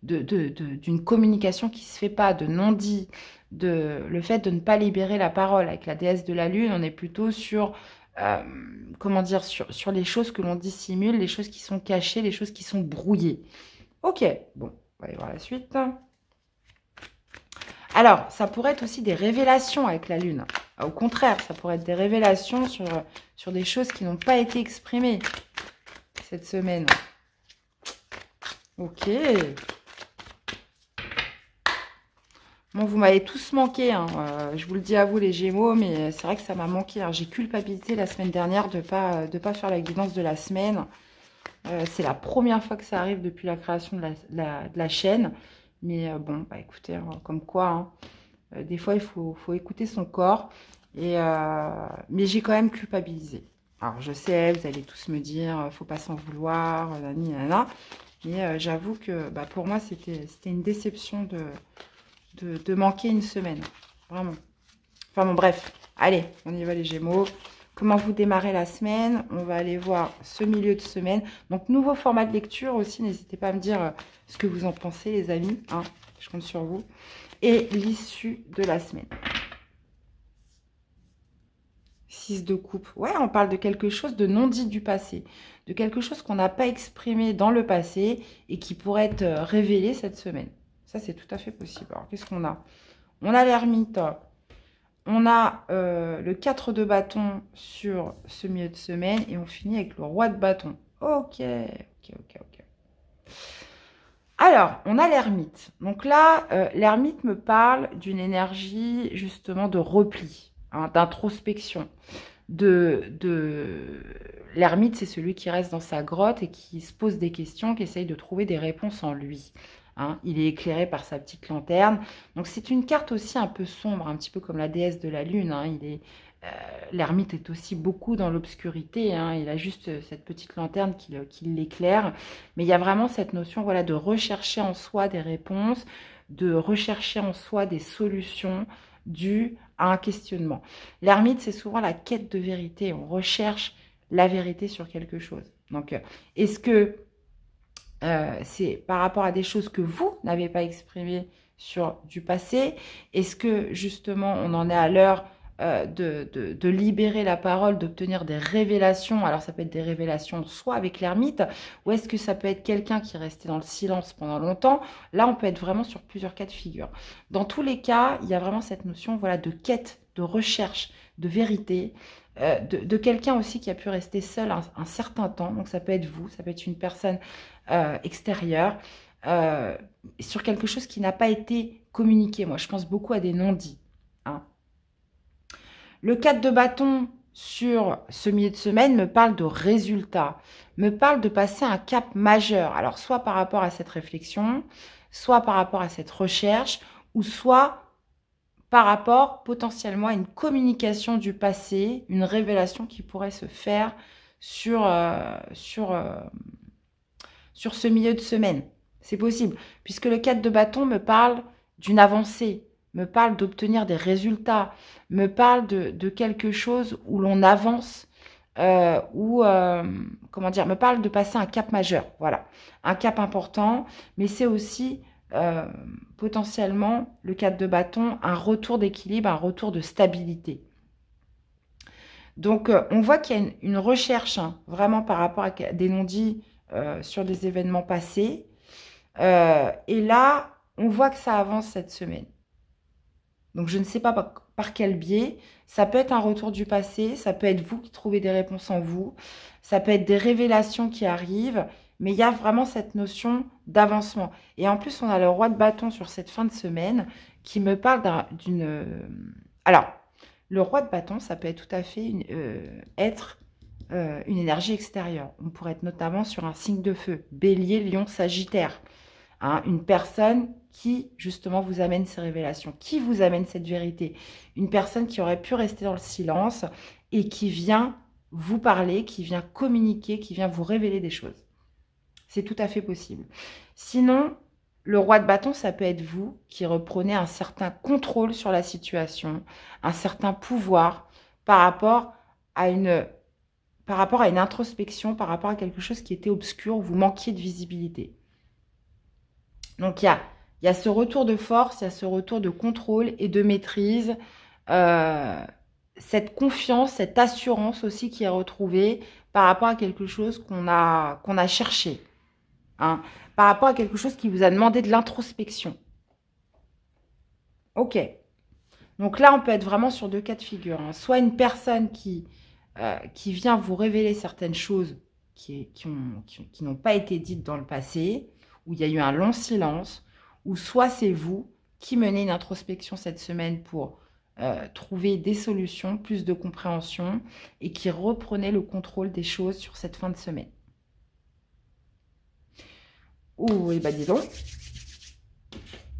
Speaker 1: d'une communication qui ne se fait pas, de non-dit, le fait de ne pas libérer la parole. Avec la déesse de la lune, on est plutôt sur... comment dire, sur les choses que l'on dissimule, les choses qui sont cachées, les choses qui sont brouillées. Ok, bon, on va aller voir la suite. Alors, ça pourrait être aussi des révélations avec la lune. Au contraire, ça pourrait être des révélations sur des choses qui n'ont pas été exprimées cette semaine. Ok. Bon, vous m'avez tous manqué, hein. Je vous le dis à vous les Gémeaux, mais c'est vrai que ça m'a manqué. Hein. J'ai culpabilisé la semaine dernière de pas faire la guidance de la semaine. C'est la première fois que ça arrive depuis la création de la chaîne. Mais bon, bah écoutez, hein, comme quoi, hein, des fois il faut écouter son corps. Mais j'ai quand même culpabilisé. Alors je sais, vous allez tous me dire, faut pas s'en vouloir, nani, nana. Mais j'avoue que bah, pour moi, c'était une déception de manquer une semaine. Vraiment. Enfin bon, bref. Allez, on y va les Gémeaux. Comment vous démarrez la semaine? On va aller voir ce milieu de semaine. Donc, nouveau format de lecture aussi. N'hésitez pas à me dire ce que vous en pensez, les amis. Hein, je compte sur vous. Et l'issue de la semaine. 6 de coupe. Ouais, on parle de quelque chose de non dit du passé. De quelque chose qu'on n'a pas exprimé dans le passé et qui pourrait être révélé cette semaine. Ça, c'est tout à fait possible. Alors, qu'est-ce qu'on a? On a l'ermite. On a le 4 de bâton sur ce milieu de semaine et on finit avec le roi de bâton. Ok. Alors, on a l'ermite. Donc là, l'ermite me parle d'une énergie justement de repli, hein, d'introspection. L'ermite, c'est celui qui reste dans sa grotte et qui se pose des questions, qui essaye de trouver des réponses en lui. Hein, il est éclairé par sa petite lanterne. Donc, c'est une carte aussi un peu sombre, un petit peu comme la déesse de la lune. Hein. L'ermite est aussi beaucoup dans l'obscurité. Hein. Il a juste cette petite lanterne qui l'éclaire. Mais il y a vraiment cette notion voilà, de rechercher en soi des réponses, de rechercher en soi des solutions dues à un questionnement. L'ermite, c'est souvent la quête de vérité. On recherche la vérité sur quelque chose. Donc, est-ce que c'est par rapport à des choses que vous n'avez pas exprimées sur du passé? Est-ce que justement on en est à l'heure de libérer la parole, d'obtenir des révélations? Alors ça peut être des révélations soit avec l'ermite, ou est-ce que ça peut être quelqu'un qui est resté dans le silence pendant longtemps? Là on peut être vraiment sur plusieurs cas de figure. Dans tous les cas, il y a vraiment cette notion voilà, de quête, de recherche, de vérité, de quelqu'un aussi qui a pu rester seul un certain temps. Donc ça peut être vous, ça peut être une personne extérieure, sur quelque chose qui n'a pas été communiqué. Moi, je pense beaucoup à des non-dits. Hein. Le 4 de bâton sur ce milieu de semaine me parle de résultats, me parle de passer un cap majeur. Alors, soit par rapport à cette réflexion, soit par rapport à cette recherche, ou soit par rapport potentiellement à une communication du passé, une révélation qui pourrait se faire sur ce milieu de semaine. C'est possible, puisque le 4 de bâton me parle d'une avancée, me parle d'obtenir des résultats, me parle de quelque chose où l'on avance, comment dire, me parle de passer un cap majeur, voilà, un cap important, mais c'est aussi potentiellement, le 4 de bâton, un retour d'équilibre, un retour de stabilité. Donc, on voit qu'il y a une recherche, hein, vraiment par rapport à des non-dits sur des événements passés. Et là, on voit que ça avance cette semaine. Donc, je ne sais pas par quel biais. Ça peut être un retour du passé, ça peut être vous qui trouvez des réponses en vous, ça peut être des révélations qui arrivent, mais il y a vraiment cette notion d'avancement. Et en plus, on a le roi de bâton sur cette fin de semaine qui me parle d'une... Alors, le roi de bâton, ça peut être tout à fait être une énergie extérieure. On pourrait être notamment sur un signe de feu, bélier, lion, sagittaire. Hein, une personne qui, justement, vous amène ces révélations, qui vous amène cette vérité. Une personne qui aurait pu rester dans le silence et qui vient vous parler, qui vient communiquer, qui vient vous révéler des choses. C'est tout à fait possible. Sinon, le roi de bâton, ça peut être vous qui reprenez un certain contrôle sur la situation, un certain pouvoir par rapport à une introspection, par rapport à quelque chose qui était obscur, où vous manquiez de visibilité. Donc, il y a ce retour de force, il y a ce retour de contrôle et de maîtrise, cette confiance, cette assurance aussi qui est retrouvée par rapport à quelque chose qu'on a cherché, hein, par rapport à quelque chose qui vous a demandé de l'introspection. Ok. Donc là, on peut être vraiment sur deux cas de figure, hein. Soit une personne qui vient vous révéler certaines choses qui n'ont pas été dites dans le passé, où il y a eu un long silence, ou soit c'est vous qui menez une introspection cette semaine pour trouver des solutions, plus de compréhension, et qui reprenez le contrôle des choses sur cette fin de semaine. Oh, et bah dis donc,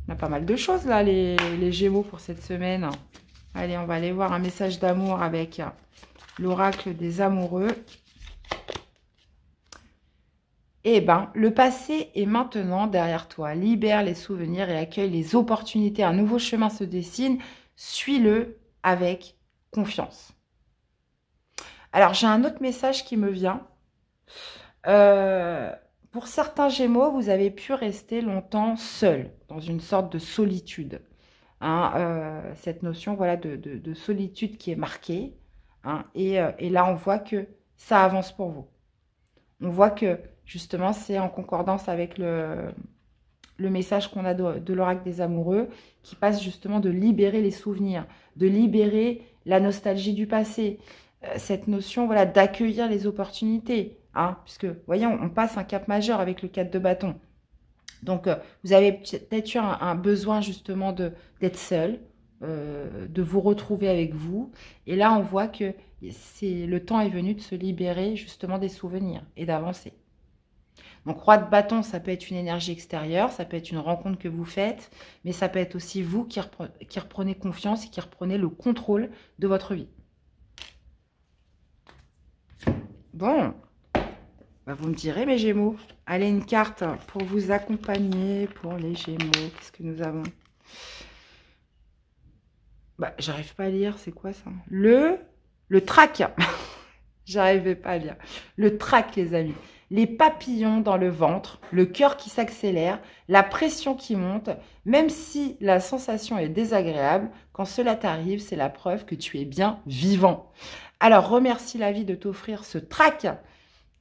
Speaker 1: on a pas mal de choses là, les Gémeaux pour cette semaine. Allez, on va aller voir un message d'amour avec l'oracle des amoureux. Eh bien, le passé est maintenant derrière toi. Libère les souvenirs et accueille les opportunités. Un nouveau chemin se dessine. Suis-le avec confiance. Alors, j'ai un autre message qui me vient. Pour certains Gémeaux, vous avez pu rester longtemps seul, dans une sorte de solitude. Hein, cette notion voilà, de solitude qui est marquée. Hein, et là, on voit que ça avance pour vous. On voit que, justement, c'est en concordance avec le message qu'on a de l'oracle des amoureux, qui passe justement de libérer les souvenirs, de libérer la nostalgie du passé, cette notion voilà, d'accueillir les opportunités. Hein, puisque, voyons, on passe un cap majeur avec le 4 de bâton. Donc, vous avez peut-être eu un besoin justement d'être seul, de vous retrouver avec vous. Et là, on voit que le temps est venu de se libérer justement des souvenirs et d'avancer. Donc, roi de bâton, ça peut être une énergie extérieure, ça peut être une rencontre que vous faites, mais ça peut être aussi vous qui reprenez confiance et qui reprenez le contrôle de votre vie. Bon, bah vous me direz, mes Gémeaux. Allez, une carte pour vous accompagner pour les Gémeaux. Qu'est-ce que nous avons? Bah, j'arrive pas à lire, c'est quoi ça? Le trac. J'arrivais pas à lire. Le trac, les amis. Les papillons dans le ventre, le cœur qui s'accélère, la pression qui monte. Même si la sensation est désagréable, quand cela t'arrive, c'est la preuve que tu es bien vivant. Alors, remercie la vie de t'offrir ce trac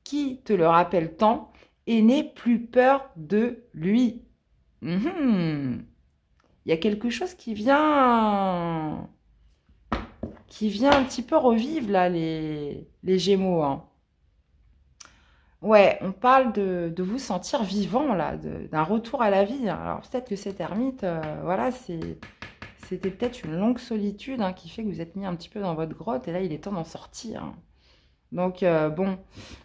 Speaker 1: qui te le rappelle tant et n'aie plus peur de lui. Il y a quelque chose qui vient un petit peu revivre là, les Gémeaux. Hein. Ouais, on parle de vous sentir vivant là, d'un retour à la vie. Alors peut-être que cette ermite, voilà, c'était peut-être une longue solitude hein, qui fait que vous êtes mis un petit peu dans votre grotte et là il est temps d'en sortir. Hein. Donc bon,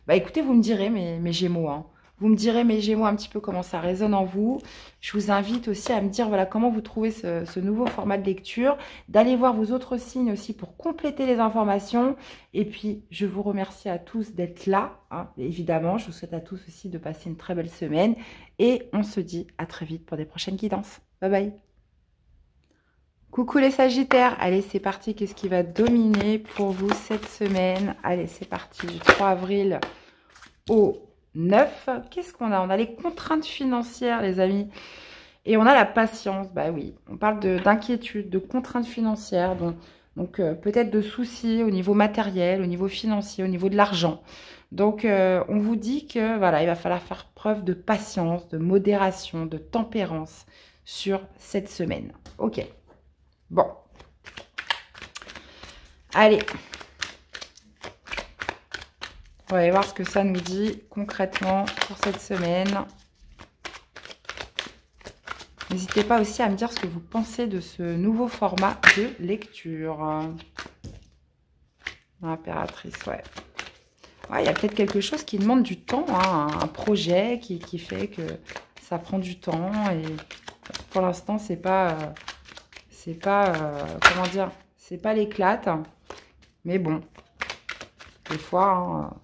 Speaker 1: bah écoutez, vous me direz mes Gémeaux, hein. Vous me direz, mes Gémeaux, un petit peu comment ça résonne en vous. Je vous invite aussi à me dire voilà, comment vous trouvez ce nouveau format de lecture. D'aller voir vos autres signes aussi pour compléter les informations. Et puis, je vous remercie à tous d'être là. Hein, évidemment, je vous souhaite à tous aussi de passer une très belle semaine. Et on se dit à très vite pour des prochaines guidances. Bye bye. Coucou les Sagittaires. Allez, c'est parti. Qu'est-ce qui va dominer pour vous cette semaine? Allez, c'est parti. Du 3 avril au 9, qu'est-ce qu'on a? On a les contraintes financières, les amis. Et on a la patience. Bah oui, on parle d'inquiétude, de contraintes financières. Donc peut-être de soucis au niveau matériel, au niveau financier, au niveau de l'argent. Donc, on vous dit que voilà, il va falloir faire preuve de patience, de modération, de tempérance sur cette semaine. Ok. Bon. Allez. On va aller voir ce que ça nous dit concrètement pour cette semaine. N'hésitez pas aussi à me dire ce que vous pensez de ce nouveau format de lecture. L'impératrice, ouais. Ouais, il y a peut-être quelque chose qui demande du temps, hein, un projet qui fait que ça prend du temps. Et pour l'instant, c'est pas comment dire, c'est pas l'éclate. Mais bon, des fois, hein,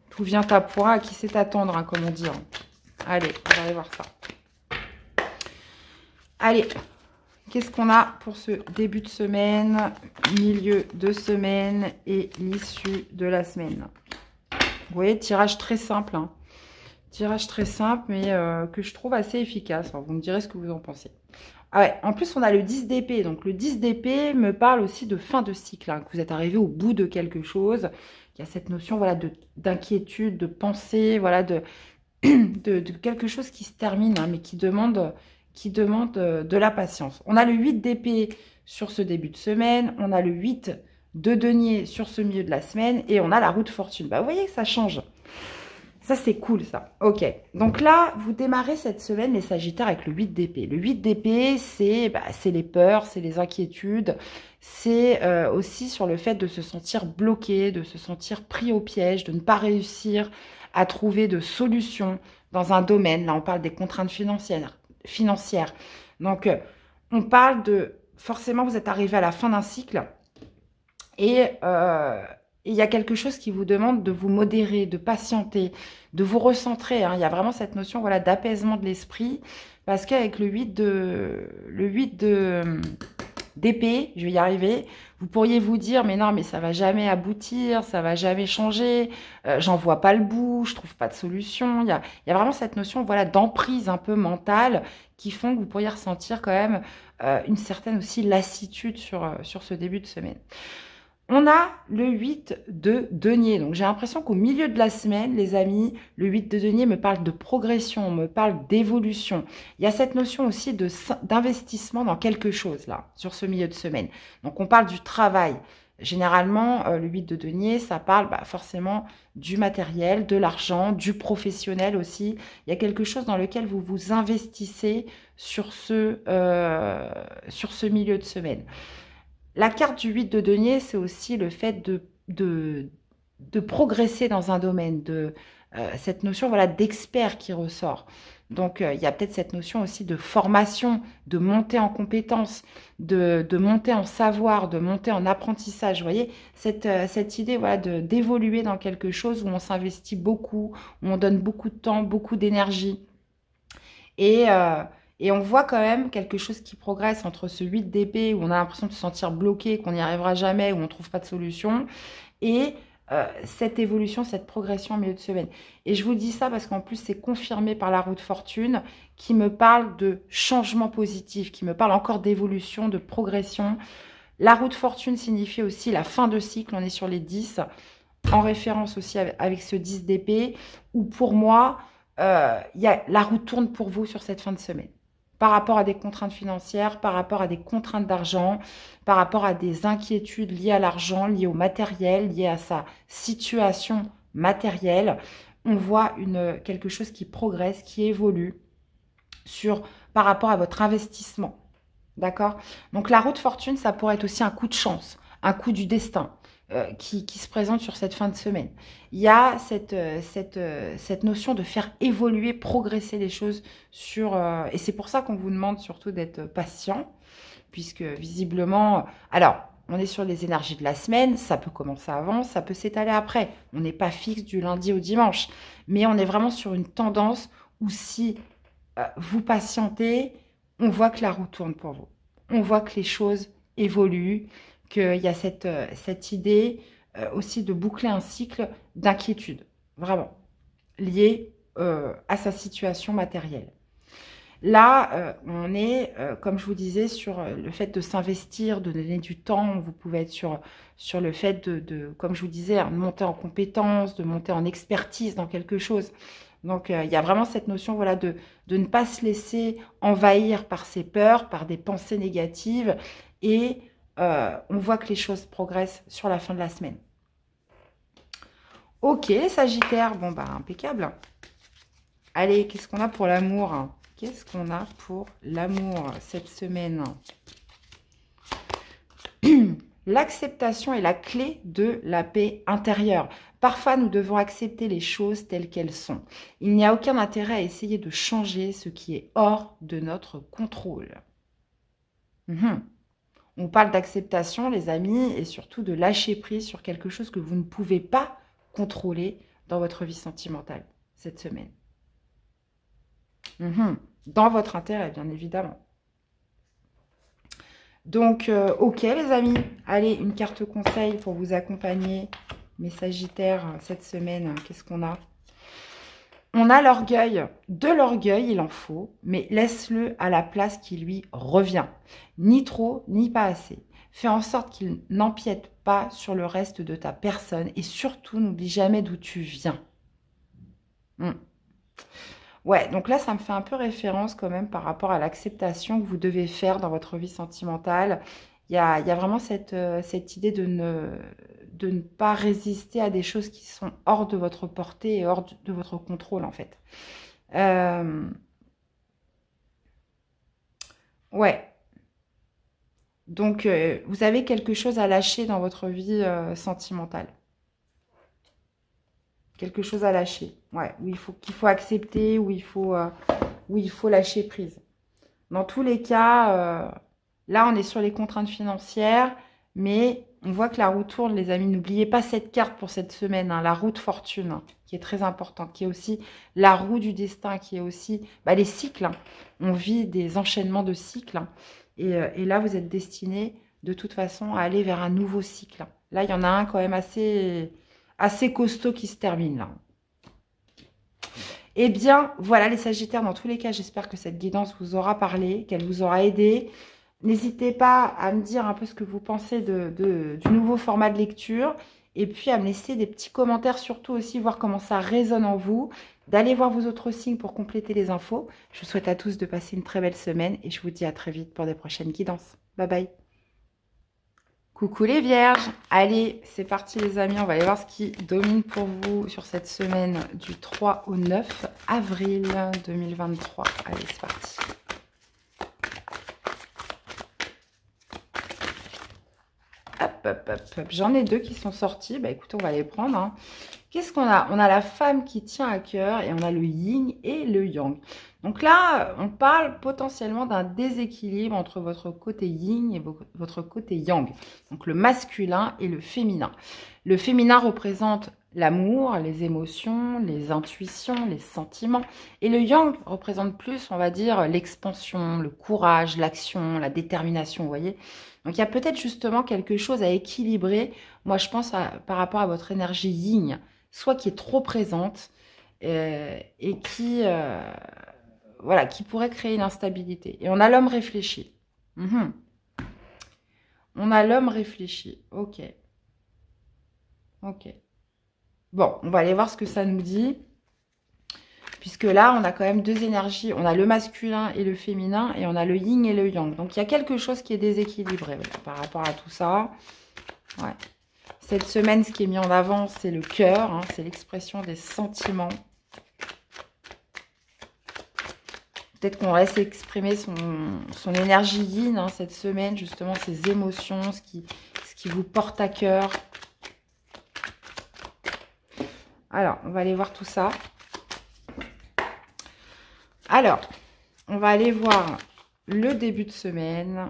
Speaker 1: tout vient à point, à qui sait attendre, hein, comme on dit. Hein. Allez, on va aller voir ça. Allez, qu'est-ce qu'on a pour ce début de semaine, milieu de semaine et l'issue de la semaine? Vous voyez, tirage très simple. Hein. Tirage très simple, mais que je trouve assez efficace. Alors, vous me direz ce que vous en pensez. Ah ouais, en plus, on a le 10 d'épée. Donc, le 10 d'épée me parle aussi de fin de cycle. Hein, que vous êtes arrivé au bout de quelque chose. Il y a cette notion voilà, d'inquiétude, de pensée, voilà, de quelque chose qui se termine, hein, mais qui demande de la patience. On a le 8 d'épée sur ce début de semaine, on a le 8 de denier sur ce milieu de la semaine, et on a la roue de fortune. Bah, vous voyez que ça change. Ça, c'est cool, ça. Ok. Donc là, vous démarrez cette semaine, les Sagittaires, avec le 8 d'épée. Le 8 d'épée, c'est les peurs, c'est les inquiétudes. C'est aussi sur le fait de se sentir bloqué, de se sentir pris au piège, de ne pas réussir à trouver de solutions dans un domaine. Là, on parle des contraintes financières. Donc, on parle de... Forcément, vous êtes arrivé à la fin d'un cycle et il y a quelque chose qui vous demande de vous modérer, de patienter, de vous recentrer. Hein. Il y a vraiment cette notion voilà, d'apaisement de l'esprit parce qu'avec le 8 d'épée, je vais y arriver, vous pourriez vous dire, mais non, mais ça va jamais aboutir, ça va jamais changer, j'en vois pas le bout, je trouve pas de solution. Il y a vraiment cette notion voilà, d'emprise un peu mentale qui font que vous pourriez ressentir quand même une certaine aussi lassitude sur ce début de semaine. On a le 8 de denier. Donc, j'ai l'impression qu'au milieu de la semaine, les amis, le 8 de denier me parle de progression, me parle d'évolution. Il y a cette notion aussi d'investissement dans quelque chose, là, sur ce milieu de semaine. Donc, on parle du travail. Généralement, le 8 de denier, ça parle forcément du matériel, de l'argent, du professionnel aussi. Il y a quelque chose dans lequel vous vous investissez sur ce milieu de semaine. La carte du 8 de denier, c'est aussi le fait de progresser dans un domaine, cette notion voilà, d'expert qui ressort. Donc, il y a peut-être cette notion aussi de formation, de monter en compétences, de monter en savoir, de monter en apprentissage. Vous voyez, cette idée voilà, d'évoluer dans quelque chose où on s'investit beaucoup, où on donne beaucoup de temps, beaucoup d'énergie. Et on voit quand même quelque chose qui progresse entre ce 8 d'épée où on a l'impression de se sentir bloqué, qu'on n'y arrivera jamais, où on ne trouve pas de solution, et cette évolution, cette progression au milieu de semaine. Et je vous dis ça parce qu'en plus, c'est confirmé par la roue de fortune qui me parle de changement positif, qui me parle encore d'évolution, de progression. La roue de fortune signifie aussi la fin de cycle, on est sur les 10, en référence aussi avec ce 10 d'épée, où pour moi, la roue tourne pour vous sur cette fin de semaine. Par rapport à des contraintes financières, par rapport à des contraintes d'argent, par rapport à des inquiétudes liées à l'argent, liées au matériel, liées à sa situation matérielle. On voit quelque chose qui progresse, qui évolue par rapport à votre investissement. D'accord? Donc la roue de fortune, ça pourrait être aussi un coup de chance, un coup du destin. Qui se présente sur cette fin de semaine. Il y a cette notion de faire évoluer, progresser les choses et c'est pour ça qu'on vous demande surtout d'être patient, puisque visiblement... Alors, on est sur les énergies de la semaine, ça peut commencer avant, ça peut s'étaler après. On n'est pas fixe du lundi au dimanche, mais on est vraiment sur une tendance où si vous patientez, on voit que la roue tourne pour vous. On voit que les choses évoluent, qu'il y a cette idée aussi de boucler un cycle d'inquiétude, vraiment, lié à sa situation matérielle. Là, on est, comme je vous disais, sur le fait de s'investir, de donner du temps. Vous pouvez être sur le fait comme je vous disais, de monter en compétence, de monter en expertise dans quelque chose. Donc, il y a vraiment cette notion, voilà, de ne pas se laisser envahir par ses peurs, par des pensées négatives. Et on voit que les choses progressent sur la fin de la semaine. Ok, Sagittaire, bon, bah, impeccable. Allez, qu'est-ce qu'on a pour l'amour? Qu'est-ce qu'on a pour l'amour cette semaine? L'acceptation est la clé de la paix intérieure. Parfois, nous devons accepter les choses telles qu'elles sont. Il n'y a aucun intérêt à essayer de changer ce qui est hors de notre contrôle. On parle d'acceptation, les amis, et surtout de lâcher prise sur quelque chose que vous ne pouvez pas contrôler dans votre vie sentimentale cette semaine. Dans votre intérêt, bien évidemment. Donc, ok les amis, allez, une carte conseil pour vous accompagner, mes Sagittaires, cette semaine. Qu'est-ce qu'on a? On a l'orgueil. De l'orgueil, il en faut, mais laisse-le à la place qui lui revient. Ni trop, ni pas assez. Fais en sorte qu'il n'empiète pas sur le reste de ta personne et surtout, n'oublie jamais d'où tu viens. Ouais, donc là, ça me fait un peu référence quand même par rapport à l'acceptation que vous devez faire dans votre vie sentimentale. Il y a vraiment cette idée de ne pas résister à des choses qui sont hors de votre portée et hors de votre contrôle, en fait. Ouais. Donc, vous avez quelque chose à lâcher dans votre vie sentimentale. Quelque chose à lâcher, ouais, qu'il faut accepter, où il faut lâcher prise. Dans tous les cas, là, on est sur les contraintes financières, mais on voit que la roue tourne, les amis. N'oubliez pas cette carte pour cette semaine, la roue de fortune, qui est très importante, qui est aussi la roue du destin, qui est aussi les cycles. On vit des enchaînements de cycles, et là, vous êtes destiné, de toute façon, à aller vers un nouveau cycle. Là, il y en a un quand même assez costaud qui se termine là. Eh bien, voilà les Sagittaires, dans tous les cas, j'espère que cette guidance vous aura parlé, qu'elle vous aura aidé. N'hésitez pas à me dire un peu ce que vous pensez du nouveau format de lecture et puis à me laisser des petits commentaires, surtout aussi voir comment ça résonne en vous, d'aller voir vos autres signes pour compléter les infos. Je vous souhaite à tous de passer une très belle semaine et je vous dis à très vite pour des prochaines guidances. Bye bye. Coucou les vierges, allez c'est parti les amis, on va aller voir ce qui domine pour vous sur cette semaine du 3 au 9 avril 2023. Allez c'est parti. Hop, hop, hop, hop. J'en ai deux qui sont sortis, bah écoutez on va les prendre. Qu'est-ce qu'on a? On a la femme qui tient à cœur et on a le yin et le yang. Donc là, on parle potentiellement d'un déséquilibre entre votre côté yin et votre côté yang. Donc le masculin et le féminin. Le féminin représente l'amour, les émotions, les intuitions, les sentiments. Et le yang représente plus, on va dire, l'expansion, le courage, l'action, la détermination, vous voyez. Donc il y a peut-être justement quelque chose à équilibrer. Moi, je pense par rapport à votre énergie yin, soit qui est trop présente et qui pourrait créer une instabilité. Et on a l'homme réfléchi. On a l'homme réfléchi. Ok. Ok. Bon, on va aller voir ce que ça nous dit. Puisque là, on a quand même deux énergies. On a le masculin et le féminin. Et on a le yin et le yang. Donc, il y a quelque chose qui est déséquilibré par rapport à tout ça. Ouais. Cette semaine, ce qui est mis en avant, c'est le cœur. C'est l'expression des sentiments. Peut-être qu'on laisse exprimer son énergie yin cette semaine, justement, ses émotions, ce qui vous porte à cœur. Alors, on va aller voir tout ça. Alors, on va aller voir le début de semaine.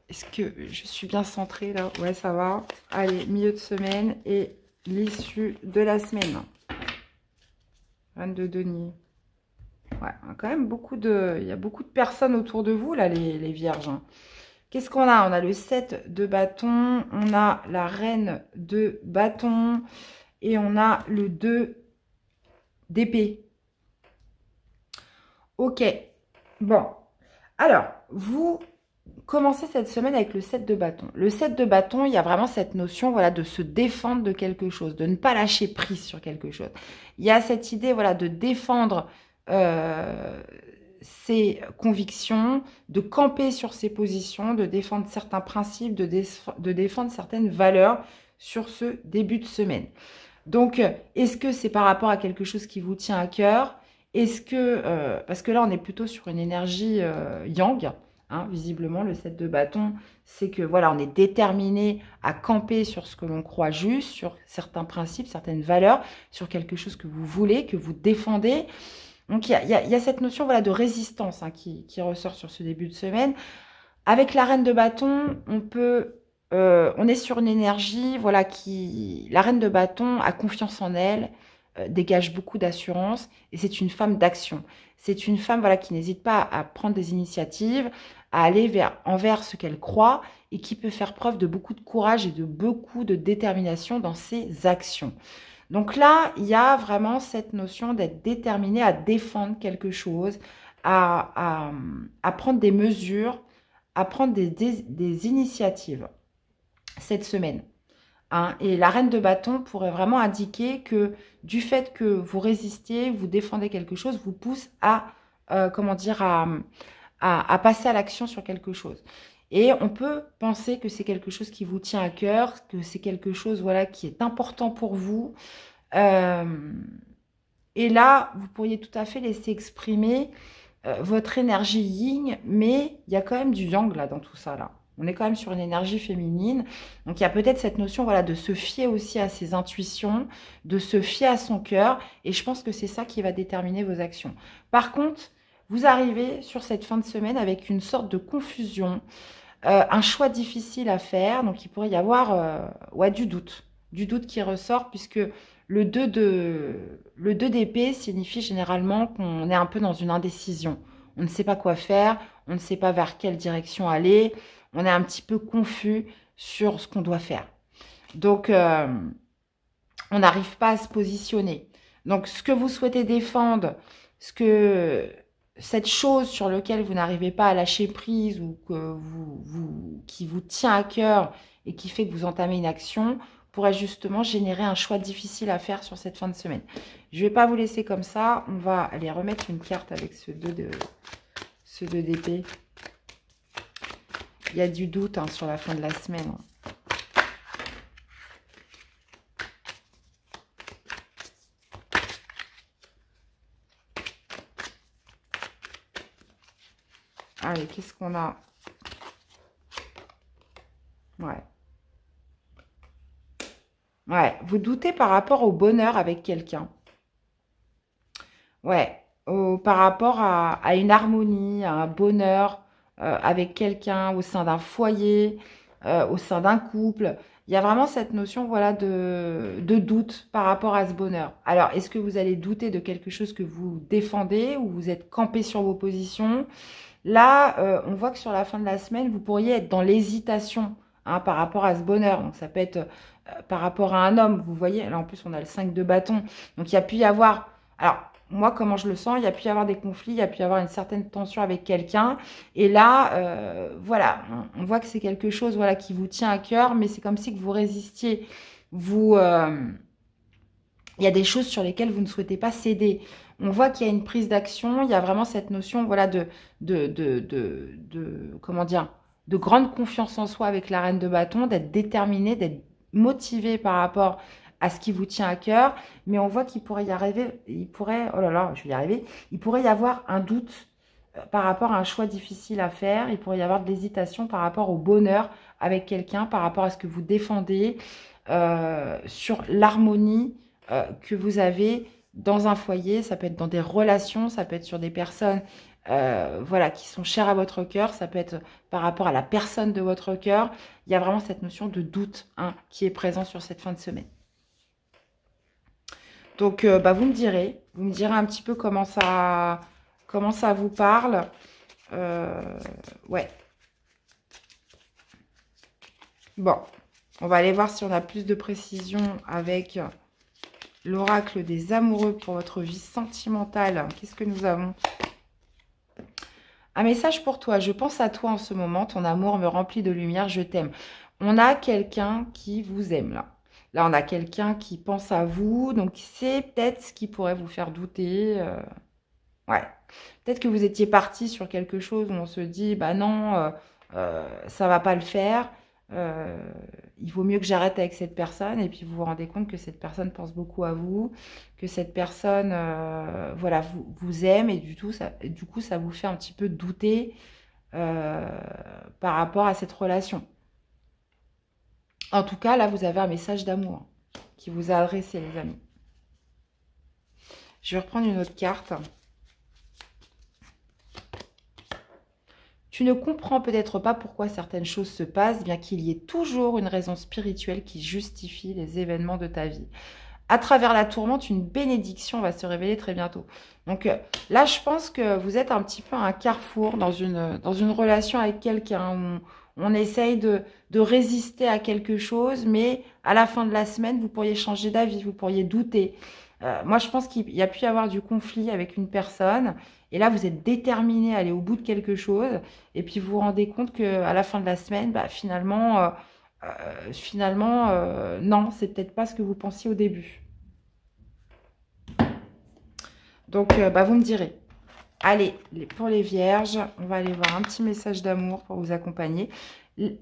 Speaker 1: Est-ce que je suis bien centrée là? Ouais, ça va. Allez, milieu de semaine et l'issue de la semaine. 22 deniers. Ouais, quand même il y a beaucoup de personnes autour de vous, là, les vierges. Qu'est-ce qu'on a? On a le 7 de bâton, on a la reine de bâton et on a le 2 d'épée. Ok. Bon. Alors, vous commencer cette semaine avec le 7 de bâton. Le 7 de bâton, il y a vraiment cette notion, voilà, de se défendre de quelque chose, de ne pas lâcher prise sur quelque chose. Il y a cette idée, voilà, de défendre ses convictions, de camper sur ses positions, de défendre certains principes, de défendre certaines valeurs sur ce début de semaine. Donc, est-ce que c'est par rapport à quelque chose qui vous tient à cœur? Est-ce que, parce que là, on est plutôt sur une énergie yang, hein, visiblement, le 7 de bâton, c'est que, voilà, on est déterminé à camper sur ce que l'on croit juste, sur certains principes, certaines valeurs, sur quelque chose que vous voulez, que vous défendez. Donc, il y a cette notion, voilà, de résistance, hein, qui ressort sur ce début de semaine. Avec la reine de bâton, on est sur une énergie, voilà, la reine de bâton a confiance en elle, dégage beaucoup d'assurance, et c'est une femme d'action. C'est une femme, voilà, qui n'hésite pas à prendre des initiatives, à aller envers ce qu'elle croit, et qui peut faire preuve de beaucoup de courage et de beaucoup de détermination dans ses actions. Donc là, il y a vraiment cette notion d'être déterminé à défendre quelque chose, à prendre des mesures, à prendre des initiatives cette semaine. Hein. Et la reine de bâton pourrait vraiment indiquer que du fait que vous résistiez, vous défendez quelque chose, vous pousse à, comment dire, à passer à l'action sur quelque chose. Et on peut penser que c'est quelque chose qui vous tient à cœur, que c'est quelque chose, voilà, qui est important pour vous. Et là, vous pourriez tout à fait laisser exprimer votre énergie yin, mais il y a quand même du yang là dans tout ça là. On est quand même sur une énergie féminine. Donc, il y a peut-être cette notion, voilà, de se fier aussi à ses intuitions, de se fier à son cœur. Et je pense que c'est ça qui va déterminer vos actions. Par contre, vous arrivez sur cette fin de semaine avec une sorte de confusion, un choix difficile à faire. Donc, il pourrait y avoir du doute. Du doute qui ressort puisque le 2 d'épée signifie généralement qu'on est un peu dans une indécision. On ne sait pas quoi faire, on ne sait pas vers quelle direction aller. On est un petit peu confus sur ce qu'on doit faire. Donc, on n'arrive pas à se positionner. Donc, ce que vous souhaitez défendre, cette chose sur laquelle vous n'arrivez pas à lâcher prise ou qui vous tient à cœur et qui fait que vous entamez une action, pourrait justement générer un choix difficile à faire sur cette fin de semaine. Je ne vais pas vous laisser comme ça. On va aller remettre une carte avec ce 2 d'épée. Il y a du doute, hein, sur la fin de la semaine. Allez, qu'est-ce qu'on a? Ouais. Ouais, vous doutez par rapport au bonheur avec quelqu'un. Ouais, par rapport à une harmonie, à un bonheur avec quelqu'un au sein d'un foyer, au sein d'un couple. Il y a vraiment cette notion, voilà, de doute par rapport à ce bonheur. Alors, est-ce que vous allez douter de quelque chose que vous défendez ou vous êtes campé sur vos positions? Là, on voit que sur la fin de la semaine, vous pourriez être dans l'hésitation, hein, par rapport à ce bonheur. Donc, ça peut être par rapport à un homme, vous voyez. Là, en plus, on a le 5 de bâton. Donc, il y a pu y avoir... Alors, moi, comment je le sens, il y a pu y avoir des conflits, il y a pu y avoir une certaine tension avec quelqu'un. Et là, voilà, on voit que c'est quelque chose, voilà, qui vous tient à cœur, mais c'est comme si que vous résistiez. Il y a des choses sur lesquelles vous ne souhaitez pas céder. On voit qu'il y a une prise d'action, il y a vraiment cette notion, voilà, comment dire, de grande confiance en soi avec la reine de bâton, d'être déterminé, d'être motivé par rapport à ce qui vous tient à cœur, mais on voit qu'il pourrait y arriver, oh là là, je vais y arriver, il pourrait y avoir un doute par rapport à un choix difficile à faire, il pourrait y avoir de l'hésitation par rapport au bonheur avec quelqu'un, par rapport à ce que vous défendez, sur l'harmonie que vous avez dans un foyer, ça peut être dans des relations, ça peut être sur des personnes voilà, qui sont chères à votre cœur, ça peut être par rapport à la personne de votre cœur. Il y a vraiment cette notion de doute, hein, qui est présent sur cette fin de semaine. Donc, vous me direz un petit peu comment ça vous parle. Ouais. Bon, on va aller voir si on a plus de précision avec l'oracle des amoureux pour votre vie sentimentale. Qu'est-ce que nous avons? Un message pour toi. Je pense à toi en ce moment. Ton amour me remplit de lumière. Je t'aime. On a quelqu'un qui vous aime là. Là, on a quelqu'un qui pense à vous. Donc, c'est peut-être ce qui pourrait vous faire douter. Ouais. Peut-être que vous étiez parti sur quelque chose où on se dit, bah non, ça va pas le faire. Euh, il vaut mieux que j'arrête avec cette personne. Et puis vous vous rendez compte que cette personne pense beaucoup à vous, que cette personne, voilà, vous aime et du coup, ça vous fait un petit peu douter euh, par rapport à cette relation. En tout cas, là, vous avez un message d'amour qui vous a adressé, les amis. Je vais reprendre une autre carte. Tu ne comprends peut-être pas pourquoi certaines choses se passent, bien qu'il y ait toujours une raison spirituelle qui justifie les événements de ta vie. À travers la tourmente, une bénédiction va se révéler très bientôt. Donc là, je pense que vous êtes un petit peu à un carrefour dans une relation avec quelqu'un où on essaye de résister à quelque chose, mais à la fin de la semaine, vous pourriez changer d'avis, vous pourriez douter. Moi, je pense qu'il y a pu y avoir du conflit avec une personne. Et là, vous êtes déterminé à aller au bout de quelque chose. Et puis, vous vous rendez compte qu'à la fin de la semaine, bah, non, c'est peut-être pas ce que vous pensiez au début. Donc, bah, vous me direz. Allez, pour les vierges, on va aller voir un petit message d'amour pour vous accompagner.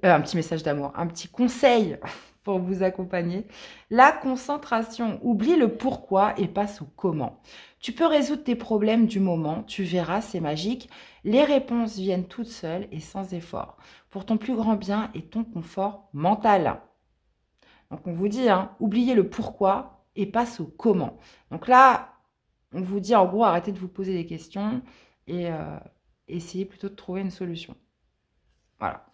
Speaker 1: Un petit message d'amour, un petit conseil pour vous accompagner. La concentration, oublie le pourquoi et passe au comment. Tu peux résoudre tes problèmes du moment, tu verras, c'est magique. Les réponses viennent toutes seules et sans effort, pour ton plus grand bien et ton confort mental. Donc on vous dit, hein, oubliez le pourquoi et passe au comment. Donc là, on vous dit en gros, arrêtez de vous poser des questions et essayez plutôt de trouver une solution. Voilà.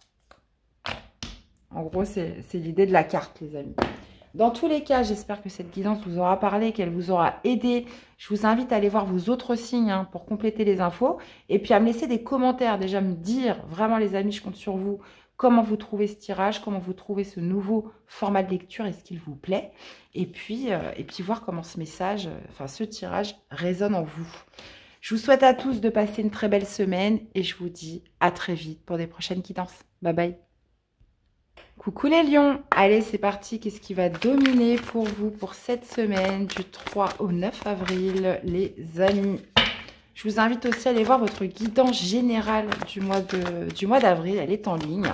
Speaker 1: En gros, c'est l'idée de la carte, les amis. Dans tous les cas, j'espère que cette guidance vous aura parlé, qu'elle vous aura aidé. Je vous invite à aller voir vos autres signes hein, pour compléter les infos. Et puis à me laisser des commentaires, déjà me dire, vraiment les amis, je compte sur vous, comment vous trouvez ce tirage, comment vous trouvez ce nouveau format de lecture, est-ce qu'il vous plaît. Et puis voir comment ce message, ce tirage résonne en vous. Je vous souhaite à tous de passer une très belle semaine et je vous dis à très vite pour des prochaines guidances. Bye bye. Coucou les lions, allez c'est parti, qu'est-ce qui va dominer pour vous pour cette semaine du 3 au 9 avril les amis? Je vous invite aussi à aller voir votre guidance générale du mois d'avril, elle est en ligne.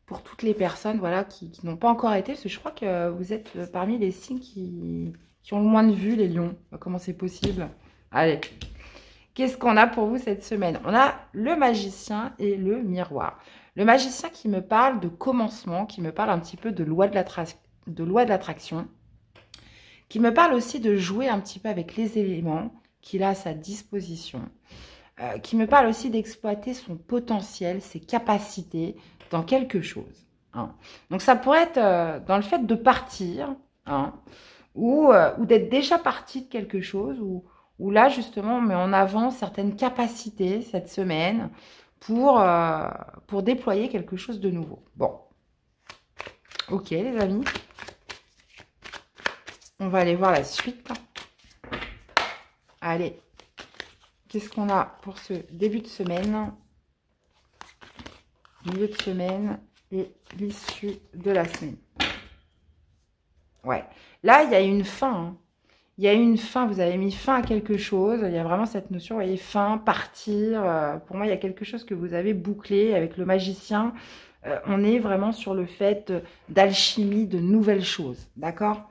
Speaker 1: Pour toutes les personnes voilà, qui n'ont pas encore été, parce que je crois que vous êtes parmi les signes qui ont le moins de vues les lions. Comment c'est possible? Allez, qu'est-ce qu'on a pour vous cette semaine? On a le magicien et le miroir. Le magicien qui me parle de commencement, qui me parle un petit peu de loi de l'attraction, qui me parle aussi de jouer un petit peu avec les éléments qu'il a à sa disposition, qui me parle aussi d'exploiter son potentiel, ses capacités dans quelque chose. Hein. Donc ça pourrait être dans le fait de partir, hein, ou d'être déjà parti de quelque chose, ou là justement on met en avant certaines capacités cette semaine, pour déployer quelque chose de nouveau. Bon. Ok, les amis. On va aller voir la suite. Allez. Qu'est-ce qu'on a pour ce début de semaine? Milieu de semaine et l'issue de la semaine. Ouais. Là, il y a une fin. Hein. Il y a une fin, vous avez mis fin à quelque chose. Il y a vraiment cette notion, vous voyez, fin, partir. Pour moi, il y a quelque chose que vous avez bouclé avec le magicien. On est vraiment sur le fait d'alchimie, de nouvelles choses. D'accord?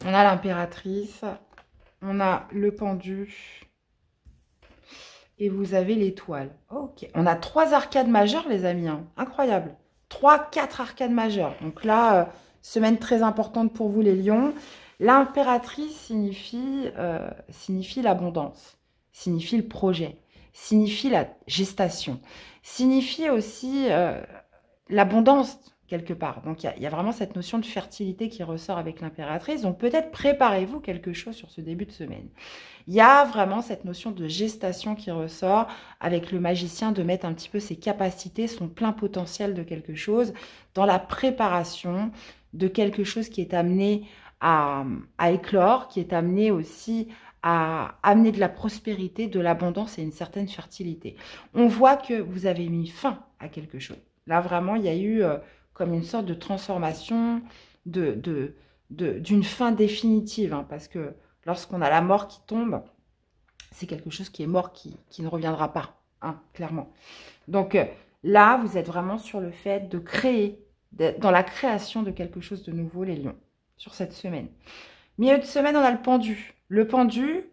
Speaker 1: On a l'impératrice. On a le pendu. Et vous avez l'étoile. Ok. On a 3 arcades majeures, les amis. Hein. Incroyable. 3, 4 arcades majeures. Donc là, semaine très importante pour vous, les lions. L'impératrice signifie l'abondance, signifie le projet, signifie la gestation, signifie aussi l'abondance quelque part. Donc, il y a vraiment cette notion de fertilité qui ressort avec l'impératrice. Donc, peut-être préparez-vous quelque chose sur ce début de semaine. Il y a vraiment cette notion de gestation qui ressort avec le magicien, de mettre un petit peu ses capacités, son plein potentiel de quelque chose dans la préparation de quelque chose qui est amené à éclore, qui est amené aussi à amener de la prospérité, de l'abondance et une certaine fertilité. On voit que vous avez mis fin à quelque chose. Là, vraiment, il y a eu comme une sorte de transformation, d'une fin définitive. Hein, parce que lorsqu'on a la mort qui tombe, c'est quelque chose qui est mort, qui ne reviendra pas, hein, clairement. Donc là, vous êtes vraiment sur le fait de créer, dans la création de quelque chose de nouveau, les lions, sur cette semaine. Milieu de semaine, on a le pendu. Le pendu,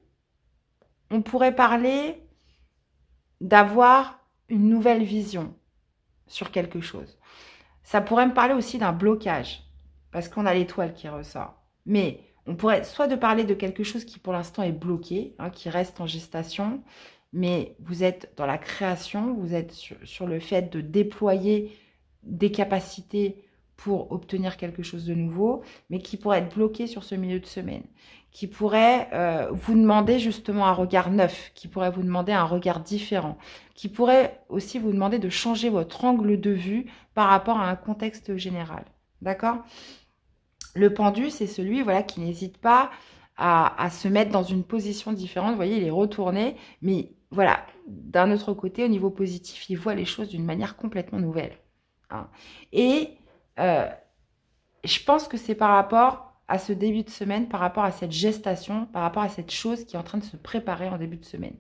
Speaker 1: on pourrait parler d'avoir une nouvelle vision sur quelque chose. Ça pourrait me parler aussi d'un blocage, parce qu'on a l'étoile qui ressort. Mais on pourrait soit de parler de quelque chose qui pour l'instant est bloqué, hein, qui reste en gestation, mais vous êtes dans la création, vous êtes sur le fait de déployer des capacités pour obtenir quelque chose de nouveau, mais qui pourrait être bloqué sur ce milieu de semaine, qui pourrait vous demander justement un regard neuf, qui pourrait vous demander un regard différent, qui pourrait aussi vous demander de changer votre angle de vue par rapport à un contexte général. D'accord ? Le pendu, c'est celui voilà, qui n'hésite pas à se mettre dans une position différente. Vous voyez, il est retourné, mais voilà, d'un autre côté, au niveau positif, il voit les choses d'une manière complètement nouvelle. Hein. Et je pense que c'est par rapport à ce début de semaine, par rapport à cette gestation, par rapport à cette chose qui est en train de se préparer en début de semaine.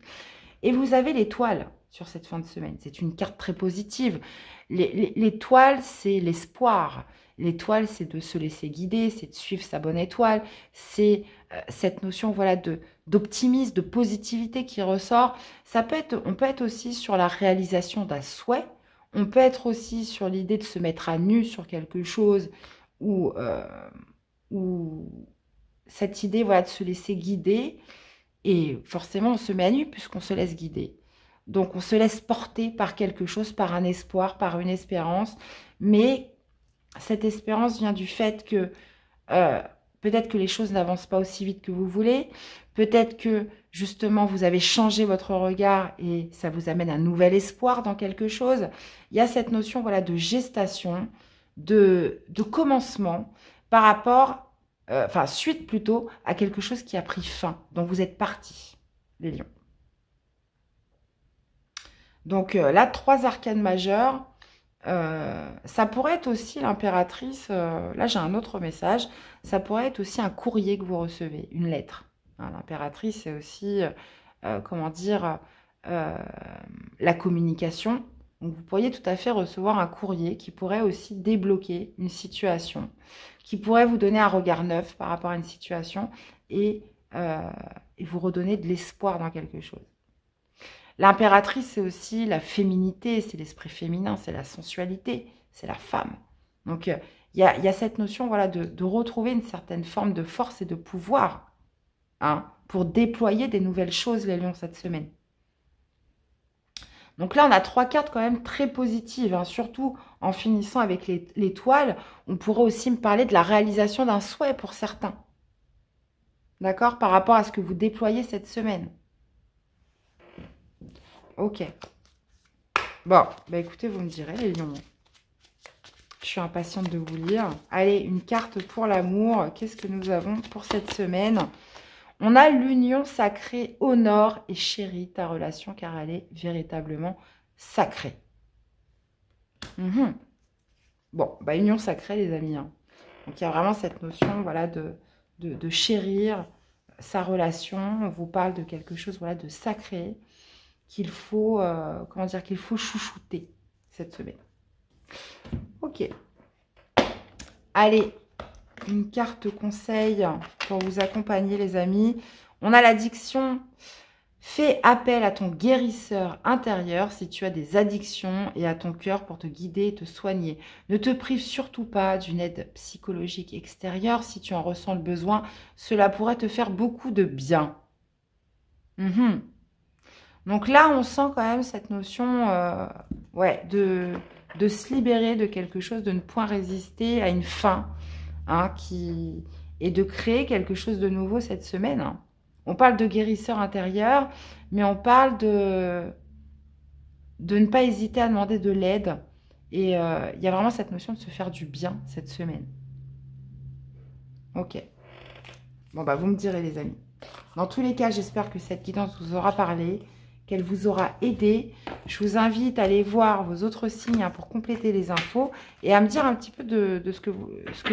Speaker 1: Et vous avez l'étoile sur cette fin de semaine. C'est une carte très positive. L'étoile, c'est l'espoir. L'étoile, c'est de se laisser guider, c'est de suivre sa bonne étoile. C'est cette notion voilà, d'optimisme, de positivité qui ressort. On peut être aussi sur la réalisation d'un souhait. On peut être aussi sur l'idée de se mettre à nu sur quelque chose ou cette idée voilà, de se laisser guider. Et forcément, on se met à nu puisqu'on se laisse guider. Donc, on se laisse porter par quelque chose, par un espoir, par une espérance. Mais cette espérance vient du fait que peut-être que les choses n'avancent pas aussi vite que vous voulez. Peut-être que, justement, vous avez changé votre regard et ça vous amène un nouvel espoir dans quelque chose. Il y a cette notion voilà, de gestation, de commencement par rapport suite plutôt à quelque chose qui a pris fin, dont vous êtes partis, les lions. Donc là, 3 arcanes majeures, ça pourrait être aussi l'impératrice, là j'ai un autre message, ça pourrait être aussi un courrier que vous recevez, une lettre. Hein, l'impératrice, c'est aussi, comment dire, la communication. Donc vous pourriez tout à fait recevoir un courrier qui pourrait aussi débloquer une situation, qui pourrait vous donner un regard neuf par rapport à une situation et vous redonner de l'espoir dans quelque chose. L'impératrice, c'est aussi la féminité, c'est l'esprit féminin, c'est la sensualité, c'est la femme. Donc il y a cette notion voilà, de retrouver une certaine forme de force et de pouvoir hein, pour déployer des nouvelles choses, les lions, cette semaine. Donc là, on a 3 cartes quand même très positives, hein, surtout en finissant avec l'étoile. On pourrait aussi me parler de la réalisation d'un souhait pour certains. D'accord? Par rapport à ce que vous déployez cette semaine. Ok. Bon, bah écoutez, vous me direz, les lions. Je suis impatiente de vous lire. Allez, une carte pour l'amour. Qu'est-ce que nous avons pour cette semaine? On a l'union sacrée, honore et chérit ta relation car elle est véritablement sacrée. Bon, bah union sacrée les amis. Hein. Donc il y a vraiment cette notion voilà, de chérir sa relation. On vous parle de quelque chose voilà, de sacré qu'il faut, comment dire, qu'il faut chouchouter cette semaine. Ok. Allez. Une carte conseil pour vous accompagner, les amis. On a l'addiction. Fais appel à ton guérisseur intérieur si tu as des addictions et à ton cœur pour te guider et te soigner. Ne te prive surtout pas d'une aide psychologique extérieure si tu en ressens le besoin. Cela pourrait te faire beaucoup de bien. Donc là, on sent quand même cette notion de se libérer de quelque chose, de ne point résister à une fin. Hein, et de créer quelque chose de nouveau cette semaine. Hein. On parle de guérisseur intérieur, mais on parle de ne pas hésiter à demander de l'aide. Et il y a vraiment cette notion de se faire du bien cette semaine. Ok. Bon, bah vous me direz les amis. Dans tous les cas, j'espère que cette guidance vous aura parlé, qu'elle vous aura aidé. Je vous invite à aller voir vos autres signes hein, pour compléter les infos et à me dire un petit peu de ce que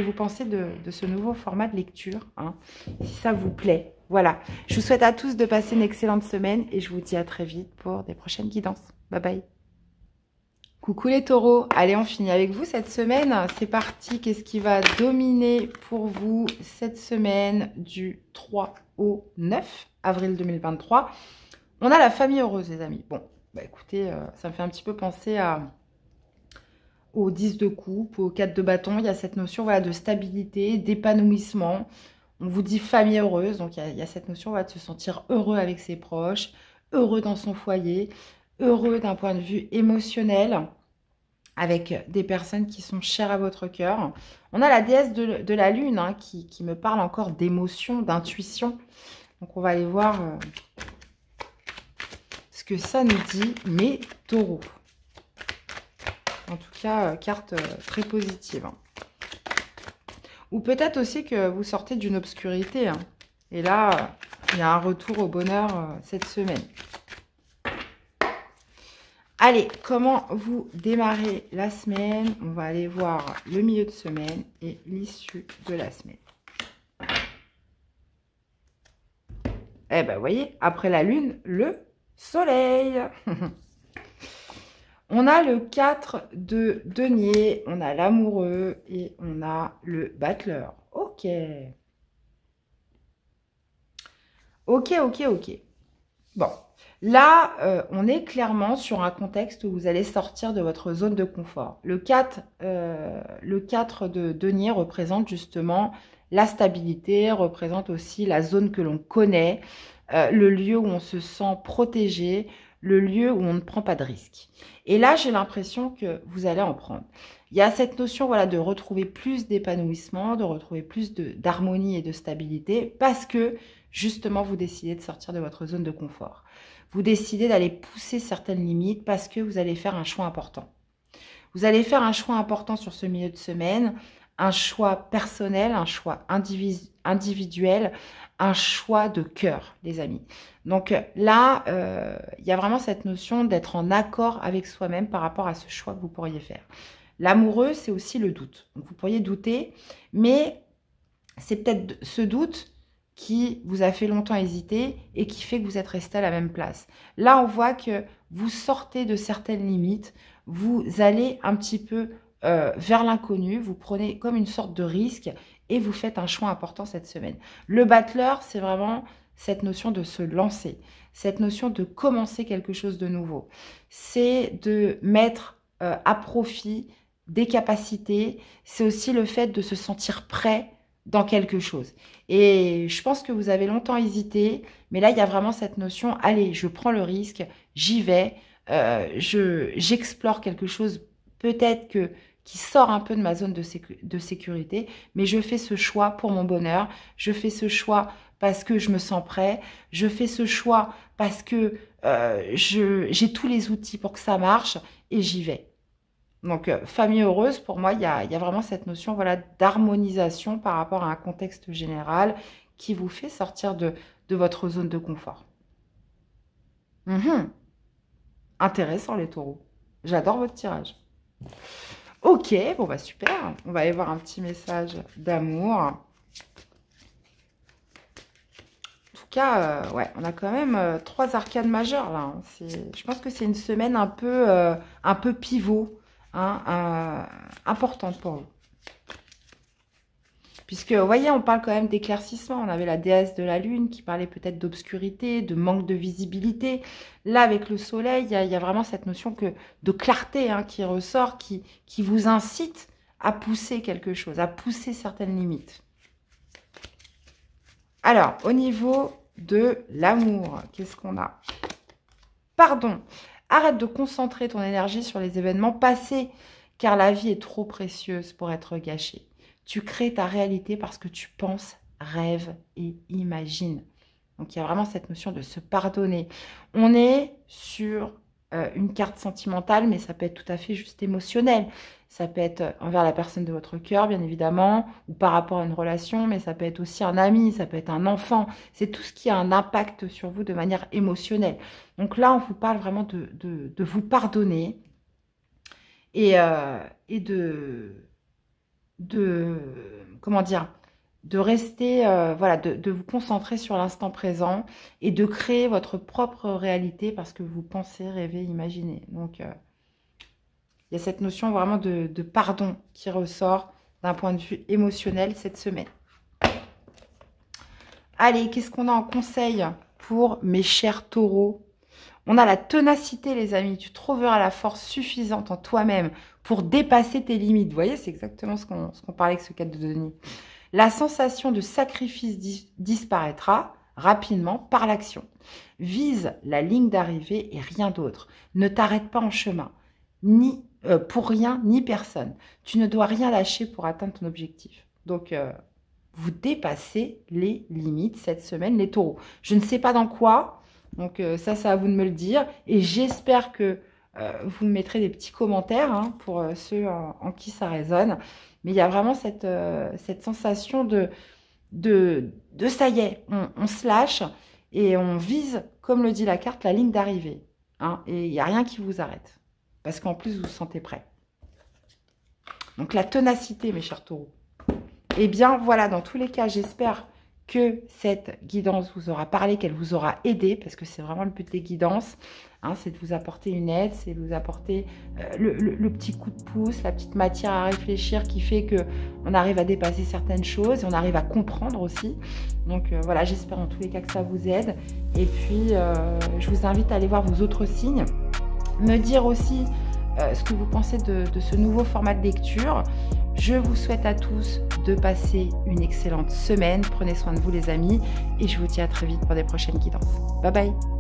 Speaker 1: vous pensez de ce nouveau format de lecture, hein, si ça vous plaît. Voilà, je vous souhaite à tous de passer une excellente semaine et je vous dis à très vite pour des prochaines guidances. Bye bye. Coucou les taureaux, allez on finit avec vous cette semaine, c'est parti, qu'est-ce qui va dominer pour vous cette semaine du 3 au 9 avril 2023? On a la famille heureuse les amis. Bon, bah écoutez, ça me fait un petit peu penser au 10 de coupe, au 4 de bâton, il y a cette notion voilà, de stabilité, d'épanouissement. On vous dit famille heureuse, donc il y a cette notion voilà, de se sentir heureux avec ses proches, heureux dans son foyer, heureux d'un point de vue émotionnel, avec des personnes qui sont chères à votre cœur. On a la déesse de la lune hein, qui me parle encore d'émotion, d'intuition. Donc on va aller voir ce que ça nous dit, mes taureaux. En tout cas, carte très positive. Ou peut-être aussi que vous sortez d'une obscurité. Hein. Et là, il y a un retour au bonheur cette semaine. Allez, comment vous démarrez la semaine? On va aller voir le milieu de semaine et l'issue de la semaine. Eh ben, vous voyez, après la lune, le soleil. On a le 4 de denier, on a l'amoureux et on a le battleur. Ok. Ok, ok, ok. Bon. Là, on est clairement sur un contexte où vous allez sortir de votre zone de confort. Le 4 de denier représente justement la stabilité, représente aussi la zone que l'on connaît, le lieu où on se sent protégé, le lieu où on ne prend pas de risques. Et là, j'ai l'impression que vous allez en prendre. Il y a cette notion voilà, de retrouver plus d'épanouissement, de retrouver plus d'harmonie et de stabilité parce que justement, vous décidez de sortir de votre zone de confort. Vous décidez d'aller pousser certaines limites parce que vous allez faire un choix important. Vous allez faire un choix important sur ce milieu de semaine, un choix personnel, un choix individuel, un choix de cœur, les amis. Donc là, il y a vraiment cette notion d'être en accord avec soi-même par rapport à ce choix que vous pourriez faire. L'amoureux, c'est aussi le doute. Donc vous pourriez douter, mais c'est peut-être ce doute qui vous a fait longtemps hésiter et qui fait que vous êtes resté à la même place. Là, on voit que vous sortez de certaines limites, vous allez un petit peu vers l'inconnu, vous prenez comme une sorte de risque et vous faites un choix important cette semaine. Le battleur, c'est vraiment cette notion de se lancer, cette notion de commencer quelque chose de nouveau. C'est de mettre à profit des capacités, c'est aussi le fait de se sentir prêt dans quelque chose. Et je pense que vous avez longtemps hésité, mais là, il y a vraiment cette notion, allez, je prends le risque, j'y vais, j'explore quelque chose peut-être qui sort un peu de ma zone de sécurité, mais je fais ce choix pour mon bonheur, je fais ce choix parce que je me sens prêt, je fais ce choix parce que j'ai tous les outils pour que ça marche et j'y vais. Donc, famille heureuse, pour moi, il y a vraiment cette notion voilà, d'harmonisation par rapport à un contexte général qui vous fait sortir de votre zone de confort. Intéressant, les taureaux. J'adore votre tirage. Ok, bon, bah super. On va aller voir un petit message d'amour. En tout cas, ouais, on a quand même 3 arcanes majeures, là. Hein. Je pense que c'est une semaine un peu pivot. Hein, importante pour vous. Puisque, vous voyez, on parle quand même d'éclaircissement. On avait la déesse de la lune qui parlait peut-être d'obscurité, de manque de visibilité. Là, avec le soleil, il y a vraiment cette notion de clarté hein, qui ressort, qui vous incite à pousser quelque chose, à pousser certaines limites. Alors, au niveau de l'amour, qu'est-ce qu'on a? Pardon. Arrête de concentrer ton énergie sur les événements passés, car la vie est trop précieuse pour être gâchée. Tu crées ta réalité parce que tu penses, rêves et imagines. Donc, il y a vraiment cette notion de se pardonner. On est sur une carte sentimentale, mais ça peut être tout à fait juste émotionnel. Ça peut être envers la personne de votre cœur, bien évidemment, ou par rapport à une relation, mais ça peut être aussi un ami, ça peut être un enfant. C'est tout ce qui a un impact sur vous de manière émotionnelle. Donc là, on vous parle vraiment de vous pardonner et comment dire, de rester, voilà, de vous concentrer sur l'instant présent et de créer votre propre réalité parce que vous pensez, rêvez, imaginez. Donc, il y a cette notion vraiment de pardon qui ressort d'un point de vue émotionnel cette semaine. Allez, qu'est-ce qu'on a en conseil pour mes chers taureaux? On a la ténacité, les amis. Tu trouveras la force suffisante en toi-même pour dépasser tes limites. Vous voyez, c'est exactement ce qu'on parlait avec ce cadre de Denis. La sensation de sacrifice disparaîtra rapidement par l'action. Vise la ligne d'arrivée et rien d'autre. Ne t'arrête pas en chemin, ni pour rien, ni personne. Tu ne dois rien lâcher pour atteindre ton objectif. Donc, vous dépassez les limites cette semaine, les taureaux. Je ne sais pas dans quoi, donc ça, c'est à vous de me le dire. Et j'espère que vous me mettrez des petits commentaires hein, pour ceux en qui ça résonne. Mais il y a vraiment cette sensation de ça y est, on se lâche et on vise, comme le dit la carte, la ligne d'arrivée. Hein, et il n'y a rien qui vous arrête. Parce qu'en plus, vous vous sentez prêt. Donc la ténacité, mes chers taureaux. Eh bien, voilà, dans tous les cas, j'espère que cette guidance vous aura parlé, qu'elle vous aura aidé, parce que c'est vraiment le but des guidances, hein, c'est de vous apporter une aide, c'est de vous apporter le petit coup de pouce, la petite matière à réfléchir qui fait qu'on arrive à dépasser certaines choses, et on arrive à comprendre aussi. Donc voilà, j'espère en tous les cas que ça vous aide. Et puis, je vous invite à aller voir vos autres signes, me dire aussi ce que vous pensez de ce nouveau format de lecture. Je vous souhaite à tous de passer une excellente semaine. Prenez soin de vous les amis et je vous dis à très vite pour des prochaines guidances. Bye bye.